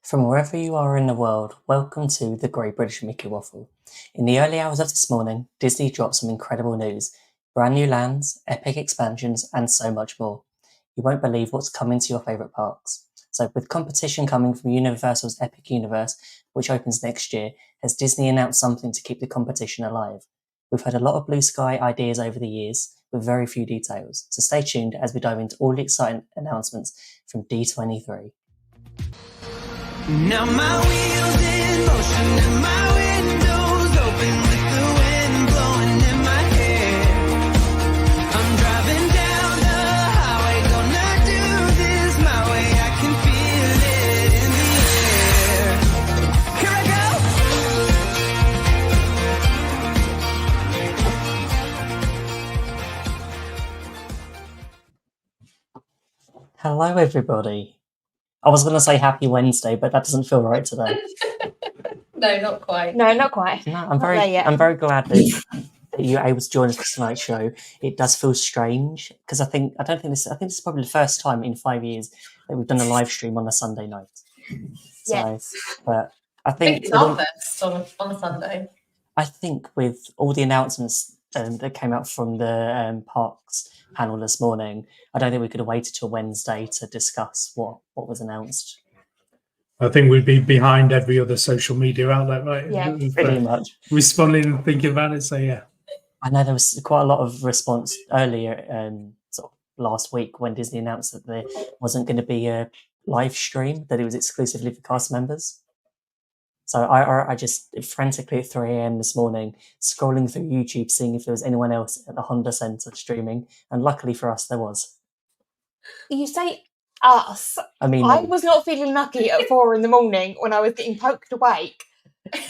From wherever you are in the world, welcome to the Great British Mickey Waffle. In the early hours of this morning, Disney dropped some incredible news. Brand new lands, epic expansions, and so much more. You won't believe what's coming to your favourite parks. So with competition coming from Universal's Epic Universe, which opens next year, has Disney announced something to keep the competition alive? We've had a lot of blue sky ideas over the years, with very few details. So stay tuned as we dive into all the exciting announcements from D23. Now my wheels in motion and my windows open with the wind blowing in my hair. I'm driving down the highway, gonna do this my way. I can feel it in the air. Here I go! Hello everybody. I was going to say happy Wednesday, but that doesn't feel right today. No, not quite. No, not quite. No, I'm very glad that you're able to join us for tonight's show. It does feel strange because I think this is probably the first time in 5 years that we've done a live stream on a Sunday night. Yes. But I think it's our first on a Sunday. I think with all the announcements that came out from the parks panel this morning, I don't think we could have waited till Wednesday to discuss what was announced. I think we'd be behind every other social media outlet, right? Yeah, pretty much. Responding and thinking about it, so yeah. I know there was quite a lot of response earlier sort of last week when Disney announced that there wasn't going to be a live stream, that it was exclusively for cast members. So I just frantically at 3 a.m. this morning, scrolling through YouTube, seeing if there was anyone else at the Honda Centre streaming. And luckily for us, there was. You say us. I mean, I was not feeling lucky at 4 a.m. when I was getting poked awake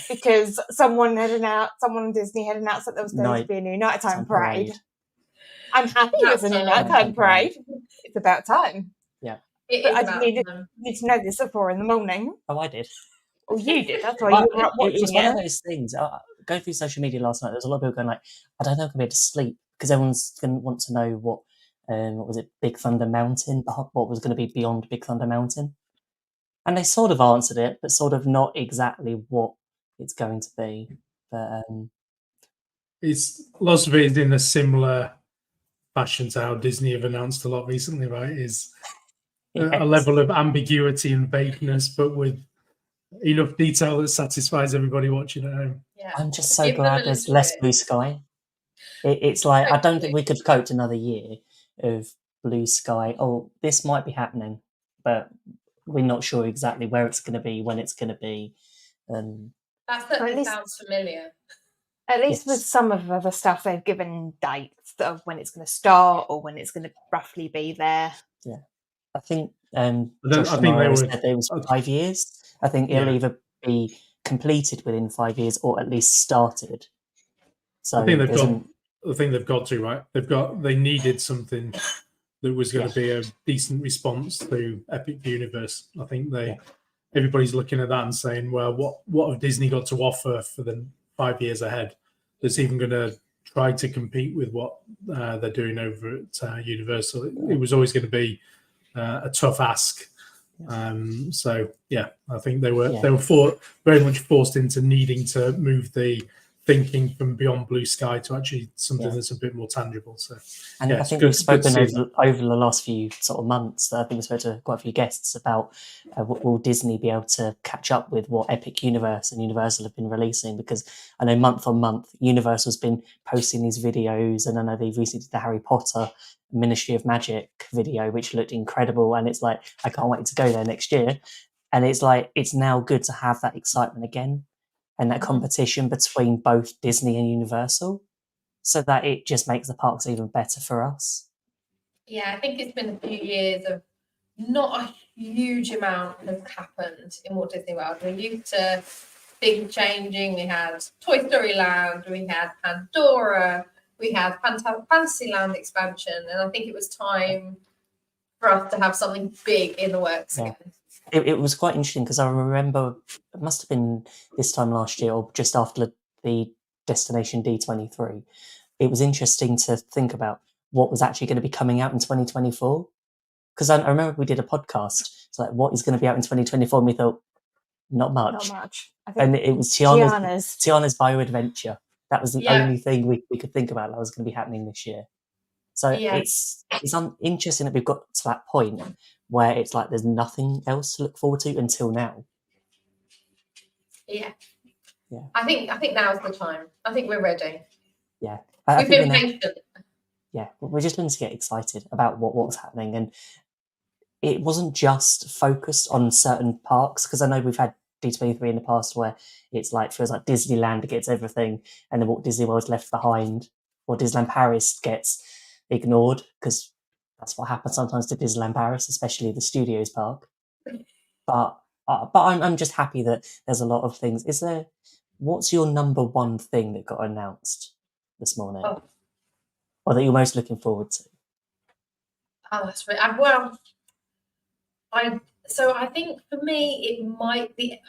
because someone on Disney had announced that there was going to be a new nighttime parade. I'm happy there's a new nighttime parade. It's about time. Yeah. But I didn't need to know this at 4 a.m. Oh, I did. Oh, you did. That's why you were up watching it. It was one of those things. Going through social media last night, there was a lot of people going like, I don't know if I'm going to be able to sleep because everyone's going to want to know what was it, Big Thunder Mountain, what was going to be beyond Big Thunder Mountain. And they sort of answered it, but sort of not exactly what it's going to be. But it's lots of it is in a similar fashion to how Disney have announced a lot recently, right? Is a level of ambiguity and vagueness, but with enough detail that satisfies everybody watching at home. Yeah. I'm just so glad there's less blue sky. It's like, I don't think we could cope to another year of blue sky. Oh, this might be happening, but we're not sure exactly where it's going to be, when it's going to be. That certainly sounds familiar. At least with some of the other stuff, they've given dates of when it's going to start or when it's going to roughly be there. Yeah. I think I think they said it was 5 years. I think it'll either be completed within 5 years or at least started. So I think they've got to, right? They needed something that was going to be a decent response to Epic Universe. I think everybody's looking at that and saying, well, what have Disney got to offer for the 5 years ahead that's even going to try to compete with what they're doing over at Universal? It was always going to be a tough ask. So yeah, I think they were very much forced into needing to move the thinking from beyond blue sky to actually something that's a bit more tangible. So, and I think we've spoken over the last few sort of months. I think we've spoken to quite a few guests about will Disney be able to catch up with what Epic Universe and Universal have been releasing? Because I know month on month, Universal's been posting these videos, and I know they've recently did the Harry Potter Ministry of Magic video, which looked incredible. And it's like, I can't wait to go there next year. And it's like, it's now good to have that excitement again and that competition between both Disney and Universal, so that it just makes the parks even better for us. Yeah, I think it's been a few years of not a huge amount has happened in Walt Disney World. We're used to things changing. We had Toy Story Land, we had Pandora, we had Fantasyland expansion, and I think it was time for us to have something big in the works again. It was quite interesting because I remember it must have been this time last year or just after the Destination D23. It was interesting to think about what was actually going to be coming out in 2024. Because I remember we did a podcast. It's like, what is going to be out in 2024? And we thought, Not Not much. much. I And think it was Tiana's Bio-Adventure. That was the only thing we could think about that was going to be happening this year. So it's interesting that we've got to that point where it's like there's nothing else to look forward to until now. Yeah. Yeah. I think now's the time. I think we're ready. Yeah. We've been patient. Yeah, we're just going to get excited about what's happening. And it wasn't just focused on certain parks, because I know we've had D23 in the past where it's like feels like Disneyland gets everything and then Walt Disney World's left behind, or Disneyland Paris gets ignored, because that's what happens sometimes to Disneyland Paris, especially the Studios park. But I'm just happy that there's a lot of things. What's your number one thing that got announced this morning, or that you're most looking forward to? Oh, that's right. I think for me it might be.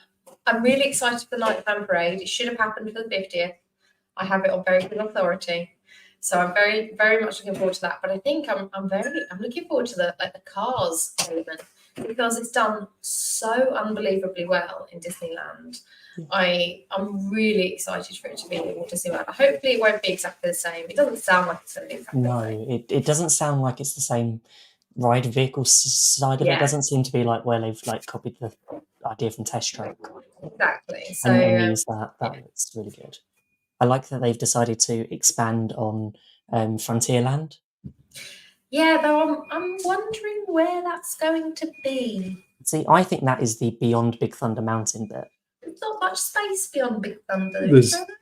I'm really excited for the Nighttime Parade. It should have happened for the 50th. I have it on very good authority, so I'm very, very much looking forward to that. But I think I'm looking forward to the Cars element, because it's done so unbelievably well in Disneyland. I'm really excited for it to be in Walt Disney World. Hopefully, it won't be exactly the same. It doesn't sound like it's going to be exactly the same. No, it doesn't sound like it's the same ride vehicle side of it. It doesn't seem to be like where they've like copied the idea from Test Track. Exactly. So and use that. That's really good. I like that they've decided to expand on Frontierland. Yeah, though I'm wondering where that's going to be. See, I think that is the Beyond Big Thunder Mountain bit. There's not much space beyond Big Thunder.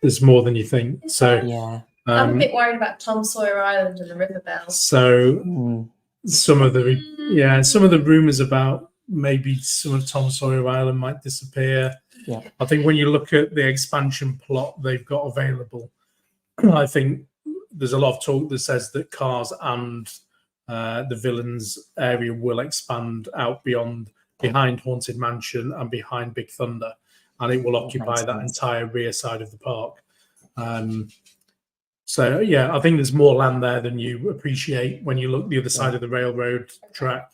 There's more than you think. So yeah, I'm a bit worried about Tom Sawyer Island and the River Bell. So some of the rumors about maybe some of Tom Sawyer Island might disappear. Yeah, I think when you look at the expansion plot they've got available, I think there's a lot of talk that says that Cars and the Villains area will expand out behind Haunted Mansion and behind Big Thunder, and it will occupy that entire rear side of the park. So yeah, I think there's more land there than you appreciate when you look the other side of the railroad track.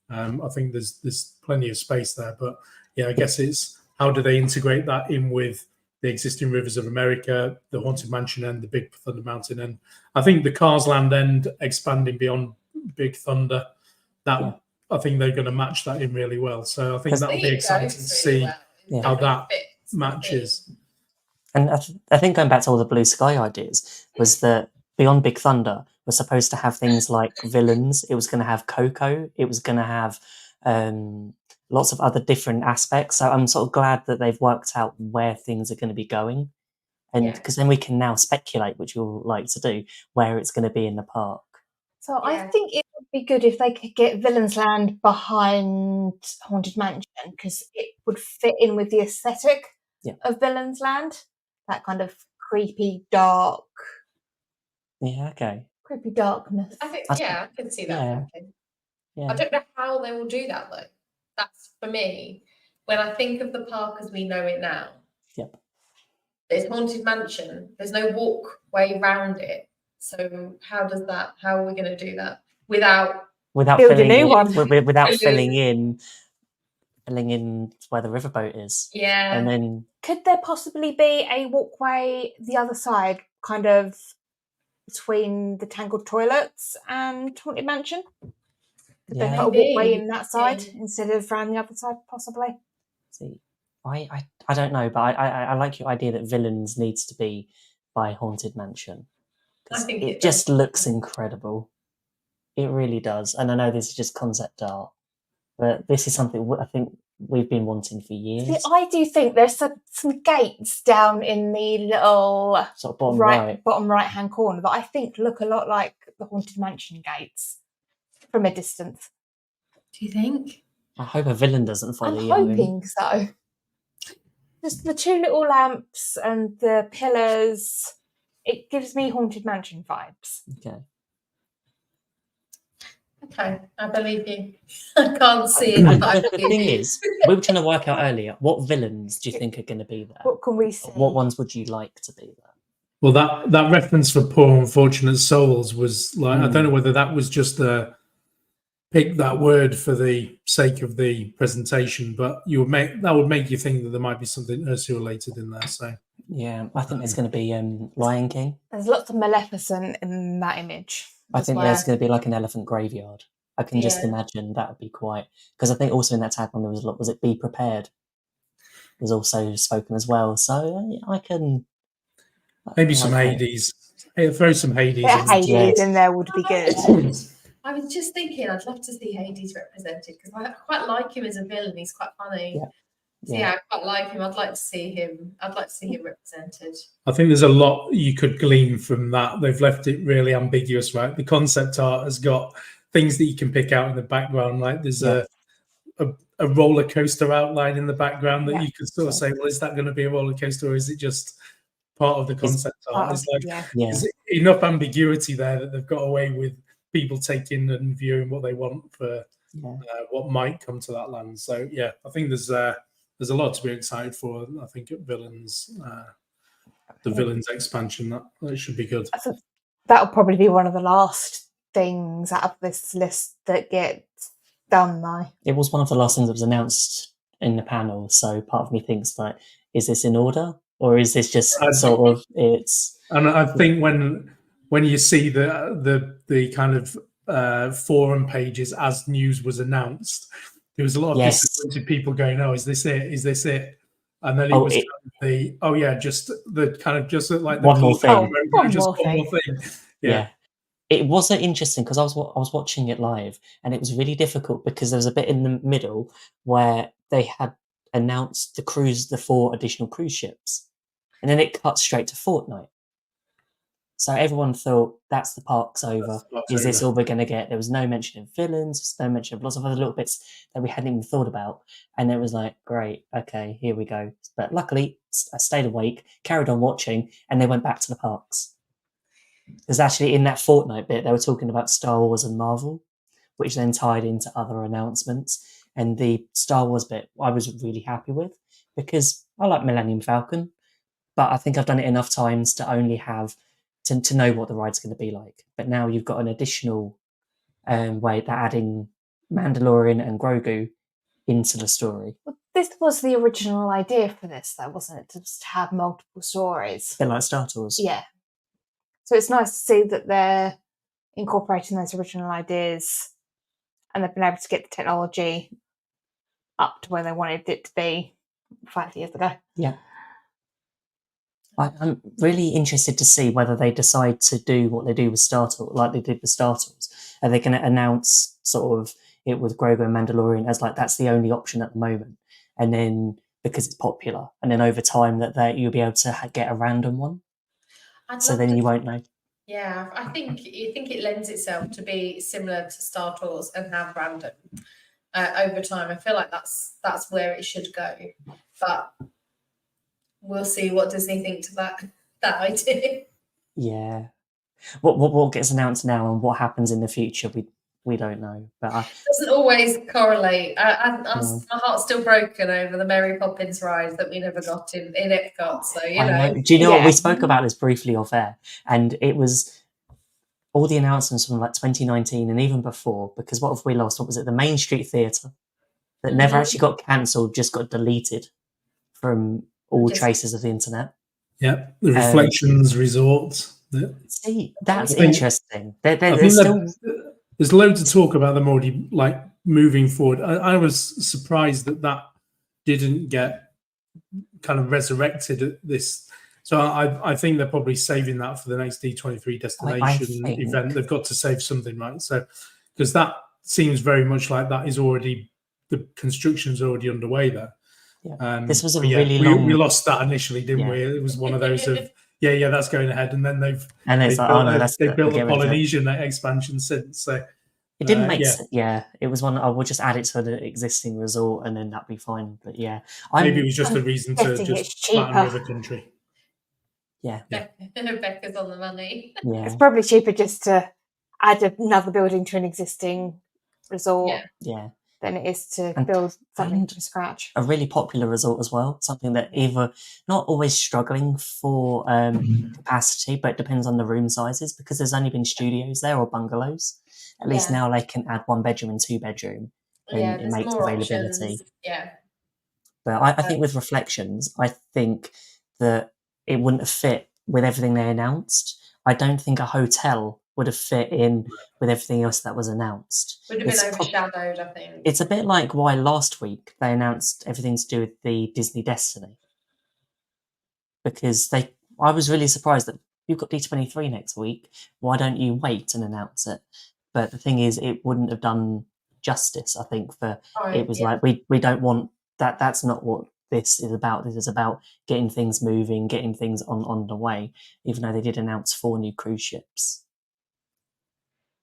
I think there's plenty of space there, but yeah, I guess it's how do they integrate that in with the existing Rivers of America, the Haunted Mansion end, the Big Thunder Mountain end. I think the Cars Land end expanding beyond Big Thunder, I think they're going to match that in really well. So I think that'll be exciting to see how that matches. And I think going back to all the Blue Sky ideas was that Beyond Big Thunder was supposed to have things like Villains. It was going to have Coco. It was going to have lots of other different aspects. So I'm sort of glad that they've worked out where things are going to be going. And because then we can now speculate, which we'll like to do, where it's going to be in the park. So I think it would be good if they could get Villains Land behind Haunted Mansion, because it would fit in with the aesthetic of Villains Land. That kind of creepy, dark. Yeah, okay. Creepy darkness. I think, I can see that. Yeah. I don't know how they will do that, though. That's, for me, when I think of the park as we know it now. Yep. There's Haunted Mansion. There's no walkway around it. So how are we going to do that without filling in where the riverboat is? Yeah. And then could there possibly be a walkway the other side, kind of between the Tangled Toilets and Haunted Mansion? Could they put a walkway in that side instead of around the other side, possibly? See, I don't know, but I like your idea that Villains needs to be by Haunted Mansion. I think it just looks incredible. It really does. And I know this is just concept art, but this is something I think we've been wanting for years. See, I do think there's some gates down in the little sort of bottom right hand corner that I think look a lot like the Haunted Mansion gates from a distance. Do you think? I hope a villain doesn't follow you. I'm hoping so. Just the two little lamps and the pillars. It gives me Haunted Mansion vibes. Okay, I believe you. I can't see it. The thing is, we were trying to work out earlier, what villains do you think are going to be there? What can we see? What ones would you like to be there? Well, that reference for Poor Unfortunate Souls was like, I don't know whether that was just a pick that word for the sake of the presentation, but that would make you think that there might be something Ursula related in there. So yeah, I think there's going to be Lion King. There's lots of Maleficent in that image. I think there's going to be like an elephant graveyard. I can just imagine that would be quite, because I think also in that tagline there was a lot. Was it "Be prepared"? Was also spoken as well. So I can maybe some Hades. Hey, throw some Hades. Hades in there would be good. I was just thinking, I'd love to see Hades represented because I quite like him as a villain. He's quite funny. Yeah. So I quite like him. I'd like to see him represented. I think there's a lot you could glean from that. They've left it really ambiguous, right? The concept art has got things that you can pick out in the background. Like there's a roller coaster outline in the background that you could sort of say, well, is that going to be a roller coaster or is it just part of the concept art? It's like there's enough ambiguity there that they've got away with people taking and viewing what they want for what might come to that land. So yeah, I think there's a lot to be excited for. I think at Villains, the Villains expansion that should be good. I think that'll probably be one of the last things out of this list that gets done though. It was one of the last things that was announced in the panel, so part of me thinks like, is this in order or is this just sort of it's? And I think when you see the kind of forum pages as news was announced, there was a lot of disappointed people going, "Oh, is this it? Is this it?" And then it was just like one more thing. One more thing. Yeah. It wasn't interesting because I was watching it live and it was really difficult because there was a bit in the middle where they had announced the 4 additional cruise ships, and then it cut straight to Fortnite. So everyone thought that's the park's over. Is this all we're going to get? There was no mention of villains, no mention of lots of other little bits that we hadn't even thought about. And it was like, great, okay, here we go. But luckily, I stayed awake, carried on watching, and they went back to the parks. Because actually in that Fortnite bit, they were talking about Star Wars and Marvel, which then tied into other announcements. And the Star Wars bit, I was really happy with because I like Millennium Falcon, but I think I've done it enough times to only have to know what the ride's going to be like. But now you've got an additional way that adding Mandalorian and Grogu into the story. Well, this was the original idea for this, though, wasn't it? To just have multiple stories. A bit like Star Wars. Yeah. So it's nice to see that they're incorporating those original ideas and they've been able to get the technology up to where they wanted it to be 5 years ago. Yeah. I'm really interested to see whether they decide to do what they do with Star Wars, like they did with Star Wars. Are they going to announce sort of it with Grogu and Mandalorian as like that's the only option at the moment, and then because it's popular, and then over time that you'll be able to get a random one? So then you won't know. Yeah, I think it lends itself to be similar to Star Wars and have random over time. I feel like that's where it should go, but we'll see what Disney think to that idea. Yeah, what gets announced now and what happens in the future, we don't know. But it doesn't always correlate. My heart's still broken over the Mary Poppins ride that we never got in Epcot. So you know. Do you know what? We spoke about this briefly off air, and it was all the announcements from like 2019 and even before. Because what have we lost? What was it? The Main Street Theatre that never actually got cancelled, just got deleted from all traces of the internet. Yeah, the Reflections Resort. See, that's interesting. There's still. There's loads of talk about them already like moving forward. I was surprised that didn't get kind of resurrected at this. So I think they're probably saving that for the next D23 destination event. They've got to save something, right? So because that seems very much like that is already the construction's already underway there. Yeah. This was a really long. We lost that initially, didn't we? It was one of those of. Yeah, that's going ahead, and then they've built the Polynesian expansion since. So it didn't make sense. Yeah, it was one. I will just add it to the existing resort, and then that'd be fine. But yeah, maybe it was just a reason to just flatten the other country. Yeah, Becca's on the money. Yeah, it's probably cheaper just to add another building to an existing resort. Yeah. Than it is to build something from scratch. A really popular resort as well, something that either not always struggling for capacity, but it depends on the room sizes because there's only been studios there or bungalows. at least Yeah. now they can add 1 bedroom and 2 bedroom, and Yeah, it there's makes more availability. options. Yeah. But I think with Reflections, I think that it wouldn't have fit with everything they announced. I don't think a hotel would have fit in with everything else that was announced. Would have been overshadowed, I think. It's a bit like why last week they announced everything to do with the Disney Destiny. Because I was really surprised that you've got D23 next week. Why don't you wait and announce it? But the thing is, it wouldn't have done justice, I think, for it was like, we don't want that. That's not what this is about. This is about getting things moving, getting things on the way, even though they did announce 4 new cruise ships.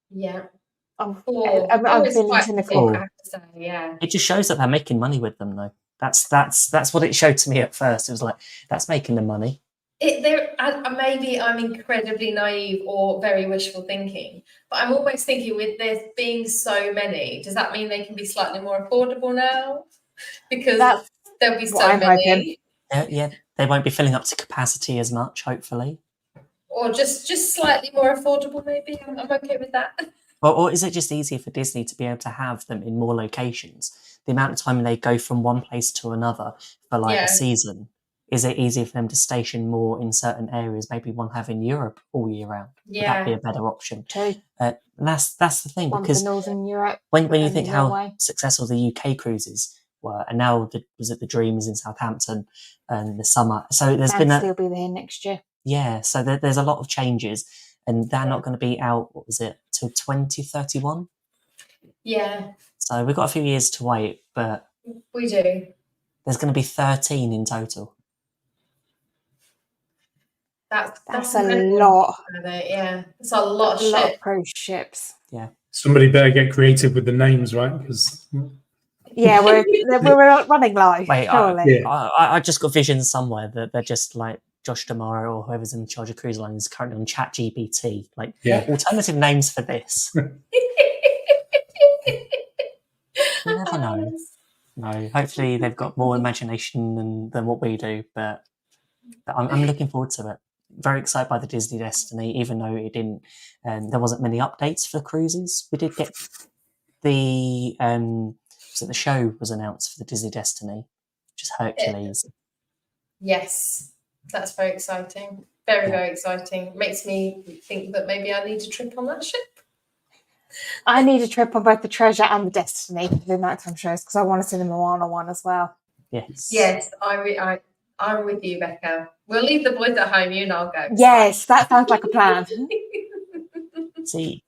Yeah. I'm Always feeling quite cynical. I have to say, yeah. It just shows that they're making money with them, though. That's what it showed to me at first. It was like, that's making them money. Maybe I'm incredibly naive or very wishful thinking, but I'm almost thinking with there being so many, does that mean they can be slightly more affordable now? Because there'll be so many. Yeah, they won't be filling up to capacity as much, hopefully. Or just slightly more affordable, maybe. I'm okay with that. Or is it just easier for Disney to be able to have them in more locations? The amount of time they go from one place to another for like a season, is it easier for them to station more in certain areas? Maybe one have in Europe all year round. Would that be a better option? True. And that's the thing, one because for Northern Europe, when you think how successful the UK cruises were, and now was it the Dreams in Southampton and the summer? So there's been still be there next year. Yeah, so there's a lot of changes, and they're not going to be out. What was it, till 2031? Yeah. So we've got a few years to wait, but we do. There's going to be 13 in total. That's a lot. Yeah, it's a lot of cruise ships. Yeah. Somebody better get creative with the names, right? Because yeah, we're running live. Wait, surely. I just got visions somewhere that they're just like Josh Damara or whoever's in charge of cruise lines is currently on ChatGPT. Like, alternative names for this. You never know. No, hopefully they've got more imagination than what we do, but I'm looking forward to it. Very excited by the Disney Destiny, even though it didn't. There wasn't many updates for cruises. We did get the the show was announced for the Disney Destiny, which is Hercules. Yes, that's very exciting. Very exciting. Makes me think that maybe I need a trip on that ship. I need a trip on both the Treasure and the Destiny for the nighttime shows because I want to see the Moana one as well. Yes, I'm with you, Becca. We'll leave the boys at home. You and I'll go. Yes, that sounds like a plan. See,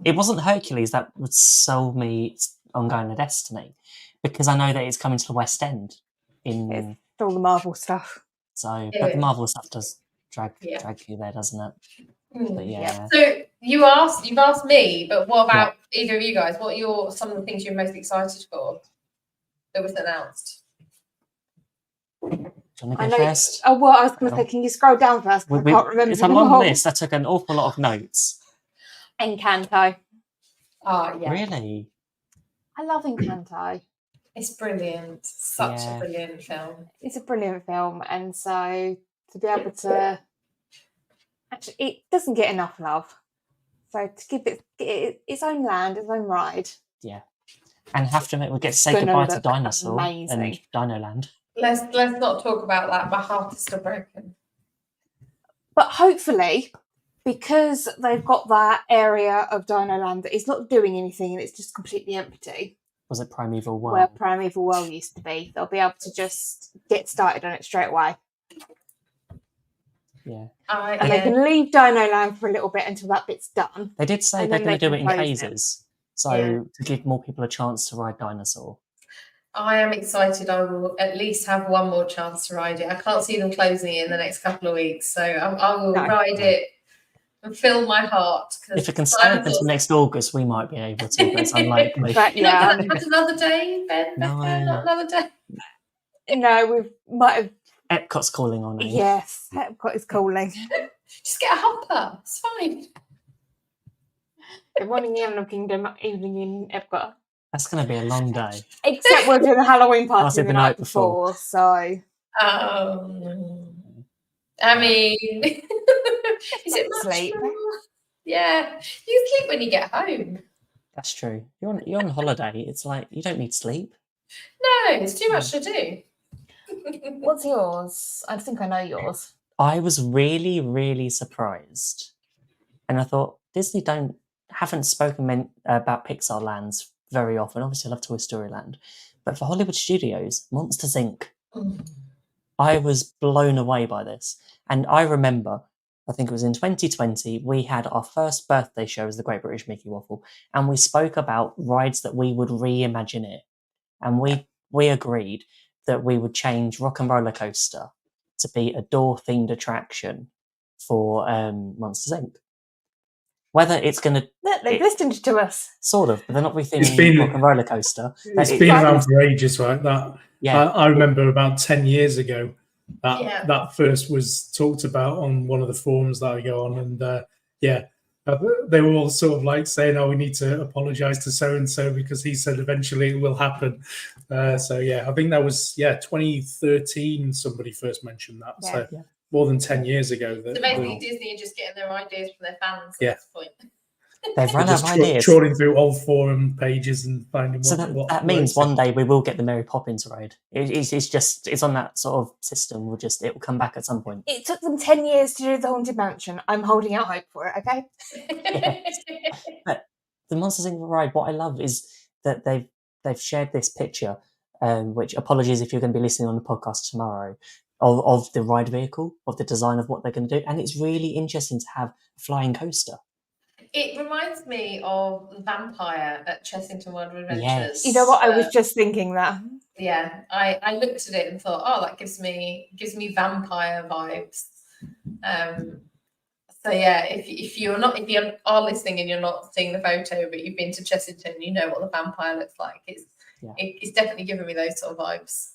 it wasn't Hercules that would sell me on going to Destiny, because I know that it's coming to the West End. It's all the Marvel stuff. So, but the Marvel stuff does drag you there, doesn't it? But So you've asked me, but what about either of you guys? What are some of the things you're most excited for that was announced? I know. First? Oh, well, I was going to say, can you scroll down first? I can't remember. It's a long list. I took an awful lot of notes. Encanto. Oh, yeah. Really? I love Encanto. It's brilliant. Such a brilliant film. It's a brilliant film. And so to be able to... Actually, it doesn't get enough love. So to give it its own land, its own ride. Yeah. And have to admit, we get to say goodbye to Dinosaur and Dino Land. Let's not talk about that. My heart is still broken. But hopefully, because they've got that area of Dino Land that is not doing anything and it's just completely empty. Was it Primeval World? Where Primeval World used to be. They'll be able to just get started on it straight away. Yeah. And they can leave Dino Land for a little bit until that bit's done. They did say they're going to do it in phases. So to give more people a chance to ride Dinosaur. I am excited. I will at least have one more chance to ride it. I can't see them closing it in the next couple of weeks. So I will ride it and fill my heart. If it can stay open until next August, we might be able to, but it's unlikely. But yeah. Had another day, Ben? No. Not another day? No, we might have. Epcot's calling on you. Yes, Epcot is calling. Just get a hopper. It's fine. Good morning, Animal Kingdom, evening in Epcot. That's going to be a long day. Except we're doing a Halloween party the night before, so... I mean... is it much sleep? Yeah. You sleep when you get home. That's true. You're on holiday. It's like you don't need sleep. No, it's too much to do. What's yours? I think I know yours. I was really, really surprised, and I thought Disney haven't spoken about Pixar lands very often. Obviously, I love Toy Story Land, but for Hollywood Studios, Monsters Inc. I was blown away by this, and I remember, I think it was in 2020, we had our first birthday show as the Great British Mickey Waffle, and we spoke about rides that we would reimagine it, and we agreed that we would change Rock and Roller Coaster to be a door-themed attraction for Monsters Inc. Whether it's going to... They've listened to us. Sort of, but they're not retheming Rock and Roller Coaster. It's been around for ages, right? Yeah. I remember about 10 years ago that first was talked about on one of the forums that I go on, and they were all sort of like saying, "Oh, we need to apologise to so and so because he said eventually it will happen." I think that was 2013. Somebody first mentioned that, so more than 10 years ago. So basically, Disney are just getting their ideas from their fans at this point. They've run out of ideas. Trawling through old forum pages and finding what that means one day we will get the Mary Poppins ride. It's on that sort of system. It will come back at some point. It took them 10 years to do the Haunted Mansion. I'm holding out hope for it, okay? Yes. But the Monsters Inc. ride, what I love is that they've shared this picture, which, apologies if you're going to be listening on the podcast tomorrow, of the ride vehicle, of the design of what they're going to do. And it's really interesting to have a flying coaster. It reminds me of Vampire at Chessington World of Adventures. Yes. You know what? I was just thinking that. Yeah, I looked at it and thought, oh, that gives me vampire vibes. So yeah, if you are listening and you're not seeing the photo, but you've been to Chessington, you know what the vampire looks like. It's definitely giving me those sort of vibes.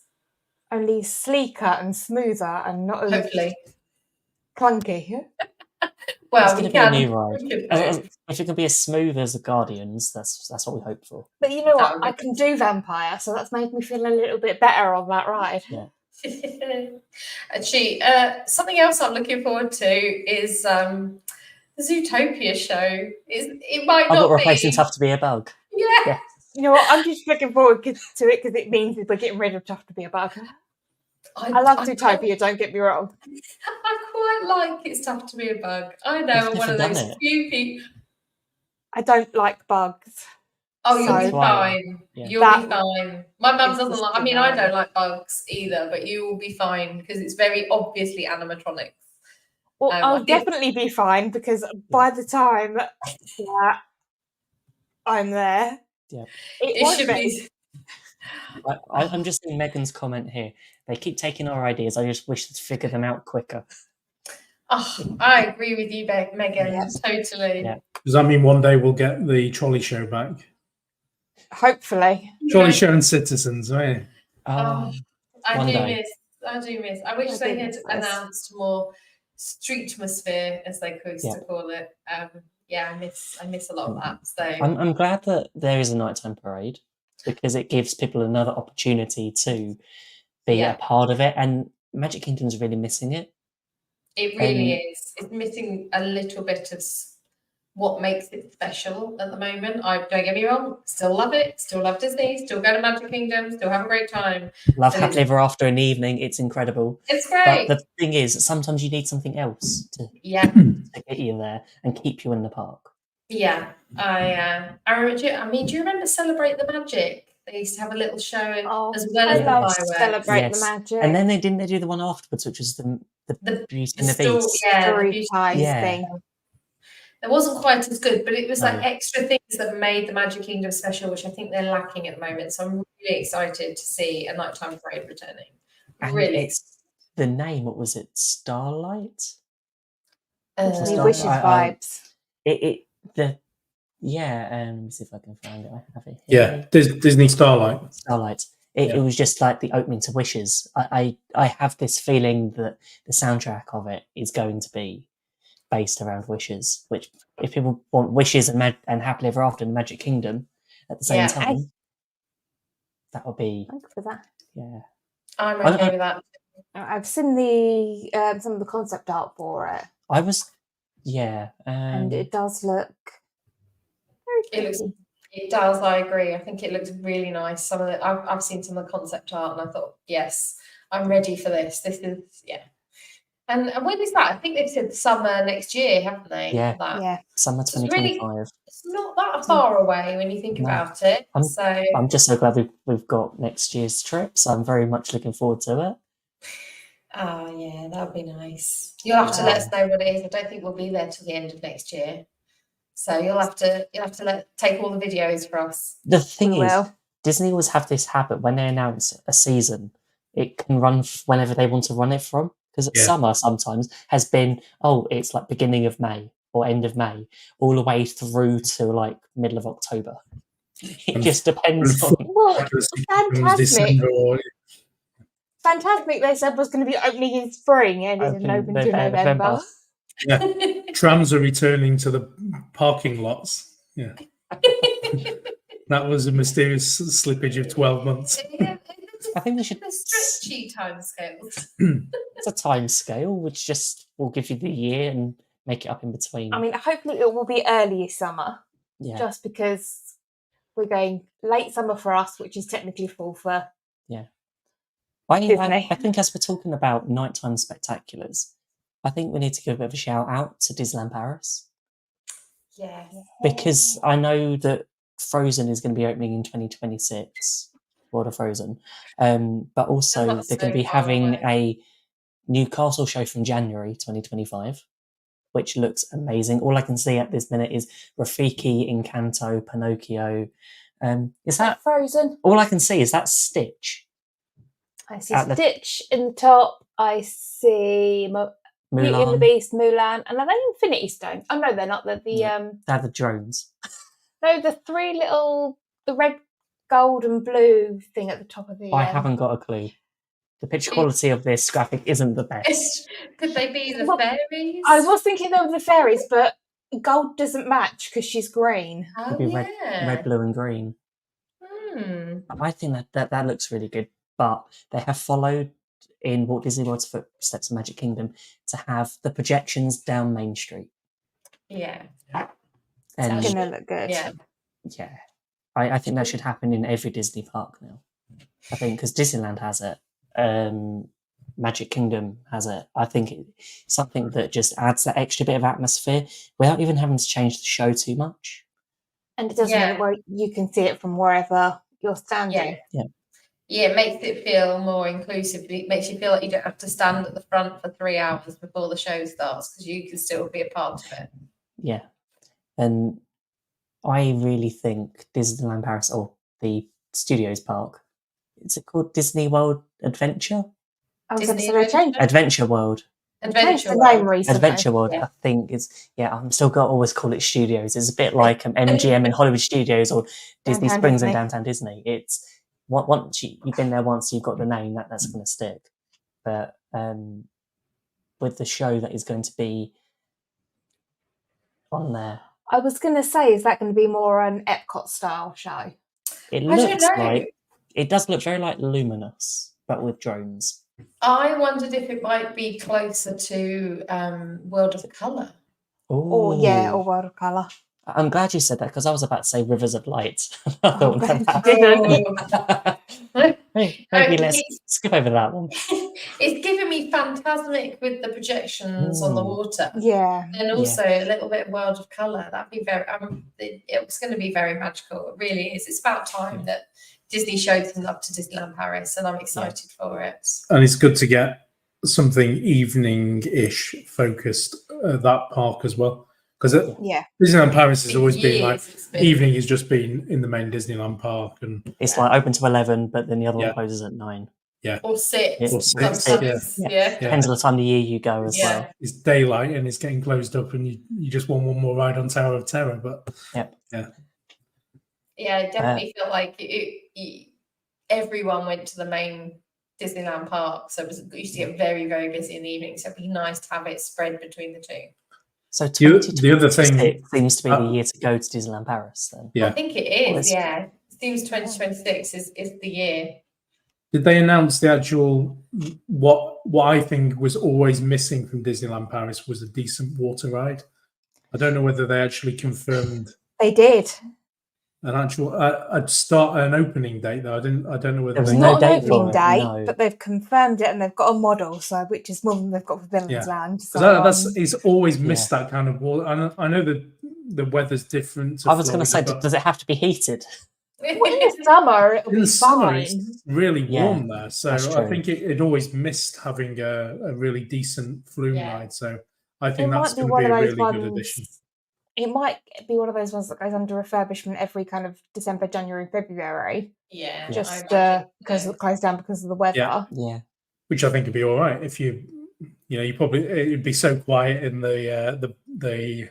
Only sleeker and smoother and not as hopefully clunky. Well, it's going to be a new ride. If it can be as smooth as the Guardians, that's what we hope for. But you know what? I can do Vampire, so that's made me feel a little bit better on that ride. Yeah. Actually, something else I'm looking forward to is the Zootopia show. It might not be replacing Tough to Be a Bug. Yeah. You know what? I'm just looking forward to it because it means we're getting rid of Tough to Be a Bug. I love Zootopia, don't get me wrong. I quite like It's Tough to Be a Bug. I know I'm one of those few people. I don't like bugs. Oh, you'll be fine. Yeah. You'll be fine. My mum doesn't like. I mean, I don't like bugs either, but you will be fine because it's very obviously animatronics. Well, I'll definitely be fine because by the time that I'm there, it should be. I'm just seeing Megan's comment here. They keep taking our ideas. I just wish to figure them out quicker. Oh, I agree with you, Megan. Yeah. Totally. Yeah. Does that mean one day we'll get the trolley show back? Hopefully. Trolley show and Citizens, right? I do miss. I wish they had announced more streetmosphere, as they could to call it. I miss a lot of that. So I'm glad that there is a nighttime parade because it gives people another opportunity to be a part of it. And Magic Kingdom's really missing it. It really is. It's missing a little bit of what makes it special at the moment. Don't get me wrong, still love it, still love Disney, still go to Magic Kingdom, still have a great time. Love Happily Ever After in the evening, it's incredible. It's great. But the thing is, sometimes you need something else to get you there and keep you in the park. Yeah, I remember. I mean, do you remember Celebrate the Magic? They used to have a little show as well as the fireworks. Celebrate the Magic. And then they do the one afterwards, which was the Beauty and the Beast. Thing. It wasn't quite as good, but it was like extra things that made the Magic Kingdom special, which I think they're lacking at the moment. So I'm really excited to see a nighttime parade returning. And it's the name. What was it? Starlight. Wishes vibes. Let me see if I can find it. I have it here. Yeah, Disney Starlight. Starlight. It was just like the opening to Wishes. I have this feeling that the soundtrack of it is going to be based around Wishes, which if people want Wishes and Happily Ever After in the Magic Kingdom at the same time, that would be... Thanks for that. Yeah. I'm okay with that. I've seen the some of the concept art for it. And it does look very pretty. It does. I agree. I think it looks really nice. Some of the I've seen some of the concept art, and I thought, yes, I'm ready for this. This is And when is that? I think they've said summer next year, haven't they? Yeah. For that. Yeah. Summer So it's really 2025. it's not that far away when you think No. about it. So I'm just so glad we've got next year's trip. So I'm very much looking forward to it. oh yeah, that would be nice. You'll have to let us know what it is. I don't think we'll be there till the end of next year. So you'll have to take all the videos for us. The thing We is, will. Disney always have this habit when they announce a season, it can run whenever they want to run it from. Because Yeah. summer sometimes has been, it's like beginning of May or end of May, all the way through to like middle of October. It just depends on. Well, fantastic. Fantastic, they said was going to be opening in spring and it didn't open until November. Yeah. Trams are returning to the parking lots. Yeah. That was a mysterious slippage of 12 months. I think we should. The stretchy timescales. It's a time scale which just will give you the year and make it up in between. I mean, hopefully it will be early summer. Yeah. Just because we're going late summer for us, which is technically fall for Disney. I think as we're talking about nighttime spectaculars, I think we need to give a bit of a shout out to Disneyland Paris. Yeah. Because I know that Frozen is going to be opening in 2026, World of Frozen. But also not they're going to so be far having away. a new castle show from January 2025, which looks amazing. All I can see at this minute is Rafiki, Encanto, Pinocchio. Is that Frozen? all I can see? Is that Stitch? I see Stitch in the top. I see Beauty and the Beast, Mulan, and are they Infinity Stones? Oh no, they're not. They're they're the drones. No, the the red, gold, and blue thing at the top of the. I haven't got a clue. The picture quality of this graphic isn't the best. Could they be the fairies? I was thinking they were the fairies, but gold doesn't match because she's green. Could be red, blue, and green. I think that looks really good. But they have followed in Walt Disney World's footsteps of Magic Kingdom to have the projections down Main Street. Yeah. And It's going to look good. Yeah. Yeah. I think that should happen in every Disney park now. I think because Disneyland has it. Magic Kingdom has it. I think it's something that just adds that extra bit of atmosphere without even having to change the show too much. And it doesn't matter where you can see it from wherever you're standing. Yeah, it makes it feel more inclusive. It makes you feel like you don't have to stand at the front for 3 hours before the show starts because you can still be a part of it. Yeah. And I really think Disneyland Paris, or the Studios Park, is it called Disney World Adventure? I was going to say they changed Adventure World. Adventure name recently. Adventure World, I think is I'm still got to always call it Studios. It's a bit like MGM in Hollywood Studios or Disney Downtown Springs Disney. and Downtown Disney. It's once you've been there once, you've got the name that's going to stick. But with the show that is going to be on there, I was going to say, is that going to be more an Epcot style show? it does look very like Luminous, but with drones. I wondered if it might be closer to World of Colour. Or World of Colour. I'm glad you said that because I was about to say Rivers of Light. Maybe let's skip over that one. It's giving me Phantasmic with the projections on the water. Yeah. And also a little bit of World of Colour. That'd be very, it's going to be very magical. It really is. It's about time that Disney showed some love to Disneyland Paris, and I'm excited for it. And it's good to get something evening-ish focused at that park as well. Because Disneyland Paris has always been like evening has just been in the main Disneyland park, and it's like open to 11, but then the other one closes at 9. Yeah, or 6. Or 6. Depends on the time of the year you go as well. It's daylight and it's getting closed up, and you just want one more ride on Tower of Terror. But I definitely feel like everyone went to the main Disneyland park, so it used to get very, very busy in the evening. So it'd be nice to have it spread between the two. So the other thing, it seems to be the year to go to Disneyland Paris. Then I think it is. It seems 2026 is the year. Did they announce the actual what I think was always missing from Disneyland Paris was a decent water ride? I don't know whether they actually confirmed. They did. an actual I'd start an opening date though. I don't know whether There was they no Not date an for opening it, date, no. but they've confirmed it and they've got a model, so which is more than they've got for Villains Yeah. Land. So that's it's always missed that kind of wall. I know that the weather's different. To I was going to say, Florida, but does it have to be heated? well, in the summer it'll in be the summer fine. it's really warm there, so that's I true. think it always missed having a really decent flume ride. So I think that's going to be a really good addition. It might be one of those ones that goes under refurbishment every kind of December, January, February. Yeah. Just because it closed down because of the weather. Yeah. Which I think would be all right if you probably it'd be so quiet in the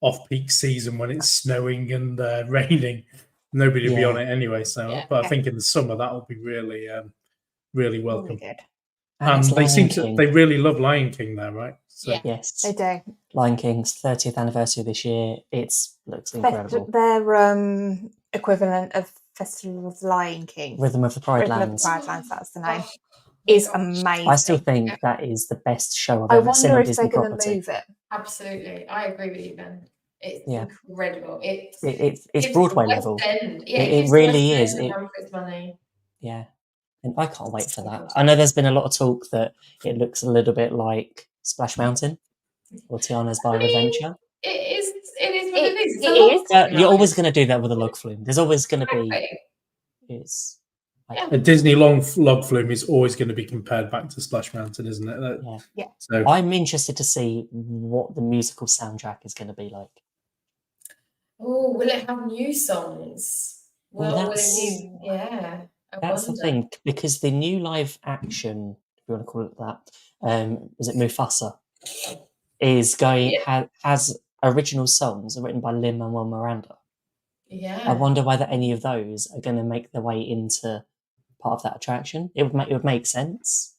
off-peak season when it's snowing and raining. Nobody will be on it anyway. So, but I think in the summer that will be really, really welcome. Really good. And they really love Lion King there, right? So, yes, They do. Lion King's 30th anniversary this year. Looks incredible. Their equivalent of Festival of the Lion King. Rhythm of the Pride Rhythm Lands. of the Pride Lands, that's the name. Is amazing. I still think that is the best show I've ever seen on Disney if they're going property. to move it. Absolutely, I agree with you, Ben. It's incredible. It's Broadway level. It really is. Yeah, and I can't wait for that. I know there's been a lot of talk that it looks a little bit like Splash Mountain or Tiana's Bar Adventure. It is what it is. You're always going to do that with a log flume. There's always going to be. A Disney log flume is always going to be compared back to Splash Mountain, isn't it? Yeah. So I'm interested to see what the musical soundtrack is going to be like. Oh, will it have new songs? That's the thing, because the new live action, if you want to call it that, is it Mufasa? Is has original songs written by Lin-Manuel Miranda. Yeah. I wonder whether any of those are going to make their way into part of that attraction. It would make sense.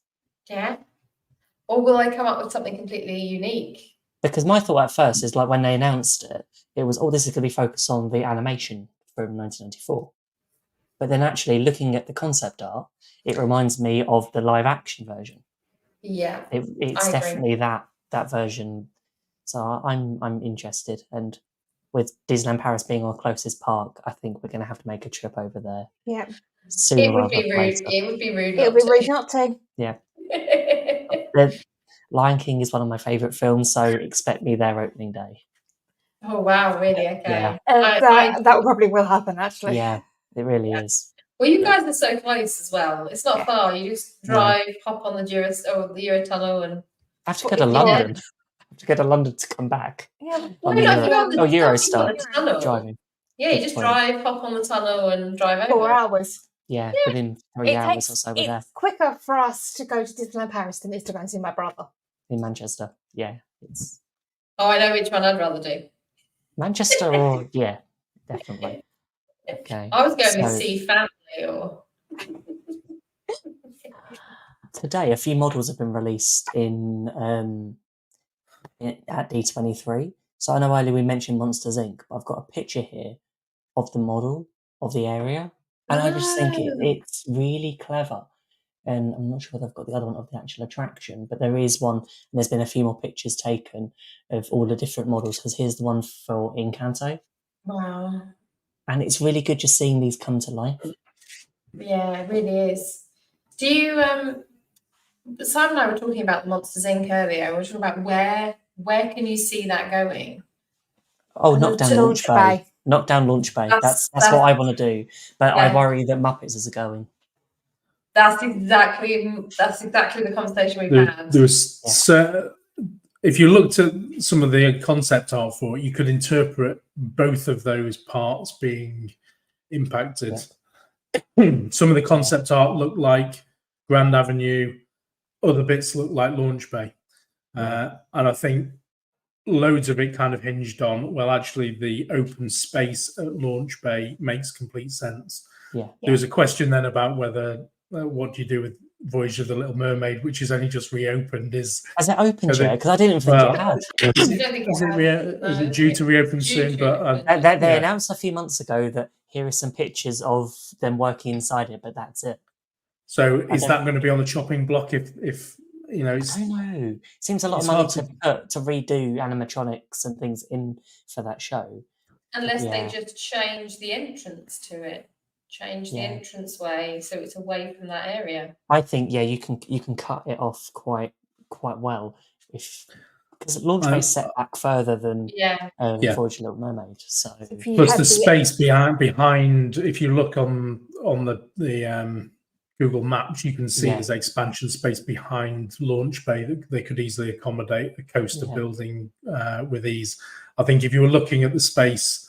Yeah. Or will they come up with something completely unique? Because my thought at first is like when they announced it, it was, this is going to be focused on the animation from 1994. But then actually looking at the concept art, it reminds me of the live action version. Yeah. It's definitely that version. So I'm interested. And with Disneyland Paris being our closest park, I think we're going to have to make a trip over there. Yeah. It would be rude. It would be rude. It would be rude not to. Yeah. Lion King is one of my favourite films, so expect me there opening day. Oh wow, really? Okay. Yeah. That probably will happen, actually. Yeah, it really is. Well, you guys are so close as well. It's not far. You just drive, hop on the Eurotunnel, and I have to go to London. I have to go to London to come back. Yeah. Eurostar driving. Yeah, you just drive, hop on the tunnel, and drive over. 4 hours. Yeah, within 3 hours or so we're there. It's quicker for us to go to Disneyland Paris than it is to go and see my brother. In Manchester, yeah. Oh, I know which one I'd rather do. Manchester or, yeah, definitely. Okay. I was going to see family or... Today, a few models have been released at D23. So I know earlier we mentioned Monsters Inc., but I've got a picture here of the model of the area. And I just think it's really clever. And I'm not sure whether I've got the other one of the actual attraction, but there is one, and there's been a few more pictures taken of all the different models, because here's the one for Encanto. Wow. And it's really good just seeing these come to life. Yeah, it really is. Do you, Simon and I were talking about Monsters Inc. earlier. We were talking about where can you see that going? Oh, Knockdown Launch Bay. Knockdown Launch Bay. That's what I want to do. But I worry that Muppets is going. That's exactly the conversation we've had. If you looked at some of the concept art for it, you could interpret both of those parts being impacted. Yeah. Some of the concept art looked like Grand Avenue, other bits looked like Launch Bay. And I think loads of it kind of hinged on, well, actually the open space at Launch Bay makes complete sense. Yeah. There was a question then about whether what do you do with Voyage of the Little Mermaid, which is only just reopened. Has it opened yet? Because I didn't think it had. Is it due to reopen soon? But they announced a few months ago that here are some pictures of them working inside it, but that's it. So is that going to be on the chopping block if you know? I don't know. It seems a lot of money to redo animatronics and things in for that show. Unless Yeah. they just change the entrance to it, change the Yeah. entrance way so it's away from that area. I think you can cut it off quite well because Launch Bay is set back further than Yeah. Voyage of the Little Mermaid. So If you Plus had the space behind. If you look on the Google Maps, you can see Yeah. there's expansion space behind Launch Bay that they could easily accommodate a coaster Yeah. building with ease. I think if you were looking at the space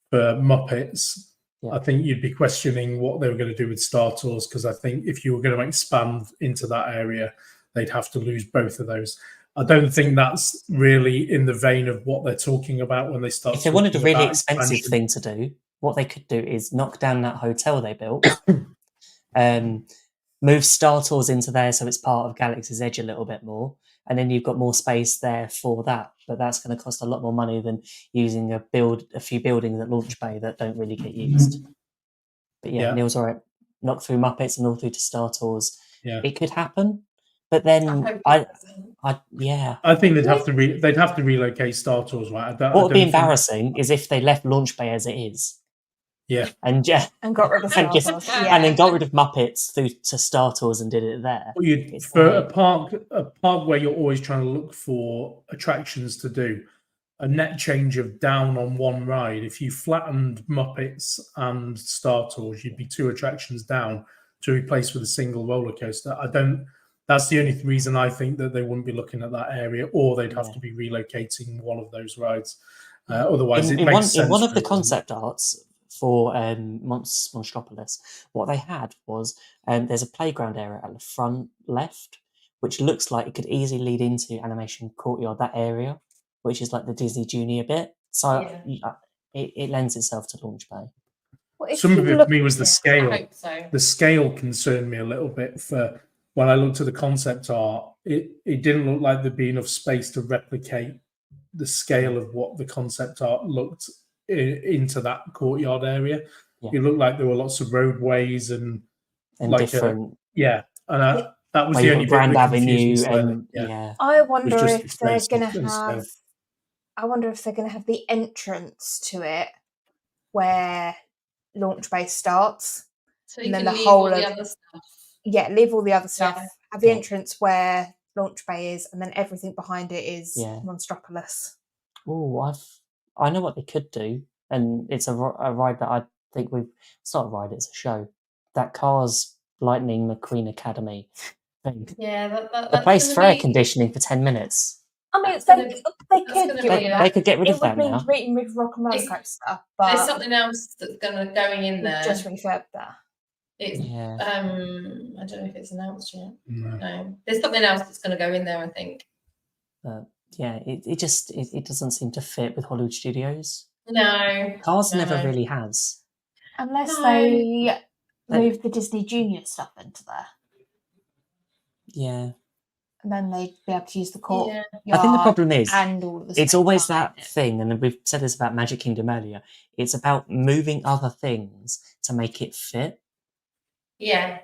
for Muppets, Yeah. I think you'd be questioning what they were going to do with Star Tours, because I think if you were going to expand into that area, they'd have to lose both of those. I don't think that's really in the vein of what they're talking about when they start. If they wanted a talking really about expensive expansion. thing to do, what they could do is knock down that hotel they built, move Star Tours into there so it's part of Galaxy's Edge a little bit more, and then you've got more space there for that. But that's going to cost a lot more money than using a few buildings at Launch Bay that don't really get used. But yeah, Neil's all right. Knock through Muppets and all through to Star Tours. Yeah, it could happen. But then I think they'd have to relocate Star Tours, right? What would be embarrassing is if they left Launch Bay as it is. Yeah, and got rid of Star Tours, and then got rid of Muppets through to Star Tours and did it there. Well, for a park where you're always trying to look for attractions to do, a net change of down on one ride. If you flattened Muppets and Star Tours, you'd be 2 attractions down to replace with a single roller coaster. That's the only reason I think that they wouldn't be looking at that area, or they'd have to be relocating one of those rides. Otherwise, it makes sense. In one of the concept arts for Monstropolis, what they had was there's a playground area at the front left, which looks like it could easily lead into Animation Courtyard, that area, which is like the Disney Junior bit. So it lends itself to Launch Bay. Well, some of it for me was the scale. I hope so. The scale concerned me a little bit. For when I looked at the concept art, it didn't look like there'd be enough space to replicate the scale of what the concept art looked into that courtyard area. It looked like there were lots of roadways and like different. And that was the only Grand bit that Avenue confused me. I wonder if they're going to have. I wonder if they're going to have the entrance to it where Launch Bay starts, so you and then can the leave whole all the other stuff. Yeah, leave all the other stuff. Yeah. Have the entrance where Launch Bay is, and then everything behind it is Monstropolis. Oh, I know what they could do, and it's a ride that I think it's not a ride, it's a show. That Cars Lightning McQueen Academy thing. Yeah, the place for air conditioning for 10 minutes. I mean, they could get rid of that now. It would mean meeting with Rock and Roller Coaster, but there's something else that's going in there. Just refurb that. It's I don't know if it's announced yet. No. There's something else that's going to go in there, I think. It doesn't seem to fit with Hollywood Studios. No. Cars never really has. Unless they move the Disney Junior stuff into there. Yeah. And then they'd be able to use the court. Yeah. I think the problem is and all of the it's always that thing, and we've said this about Magic Kingdom earlier. It's about moving other things to make it fit. Yeah.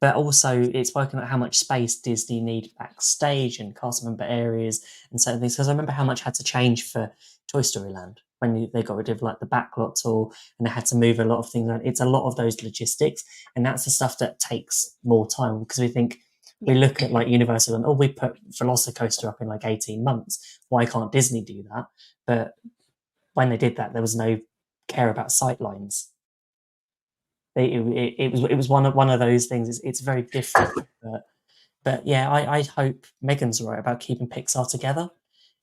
But also, it's working out how much space Disney need backstage and cast member areas and certain things. Because I remember how much had to change for Toy Story Land when they got rid of like the backlot tour, and they had to move a lot of things around. It's a lot of those logistics, and that's the stuff that takes more time, because we think we look at like Universal and we put Velocicoaster up in like 18 months. Why can't Disney do that? But when they did that, there was no care about sightlines. It was one of those things. It's very different, but yeah, I hope Megan's right about keeping Pixar together.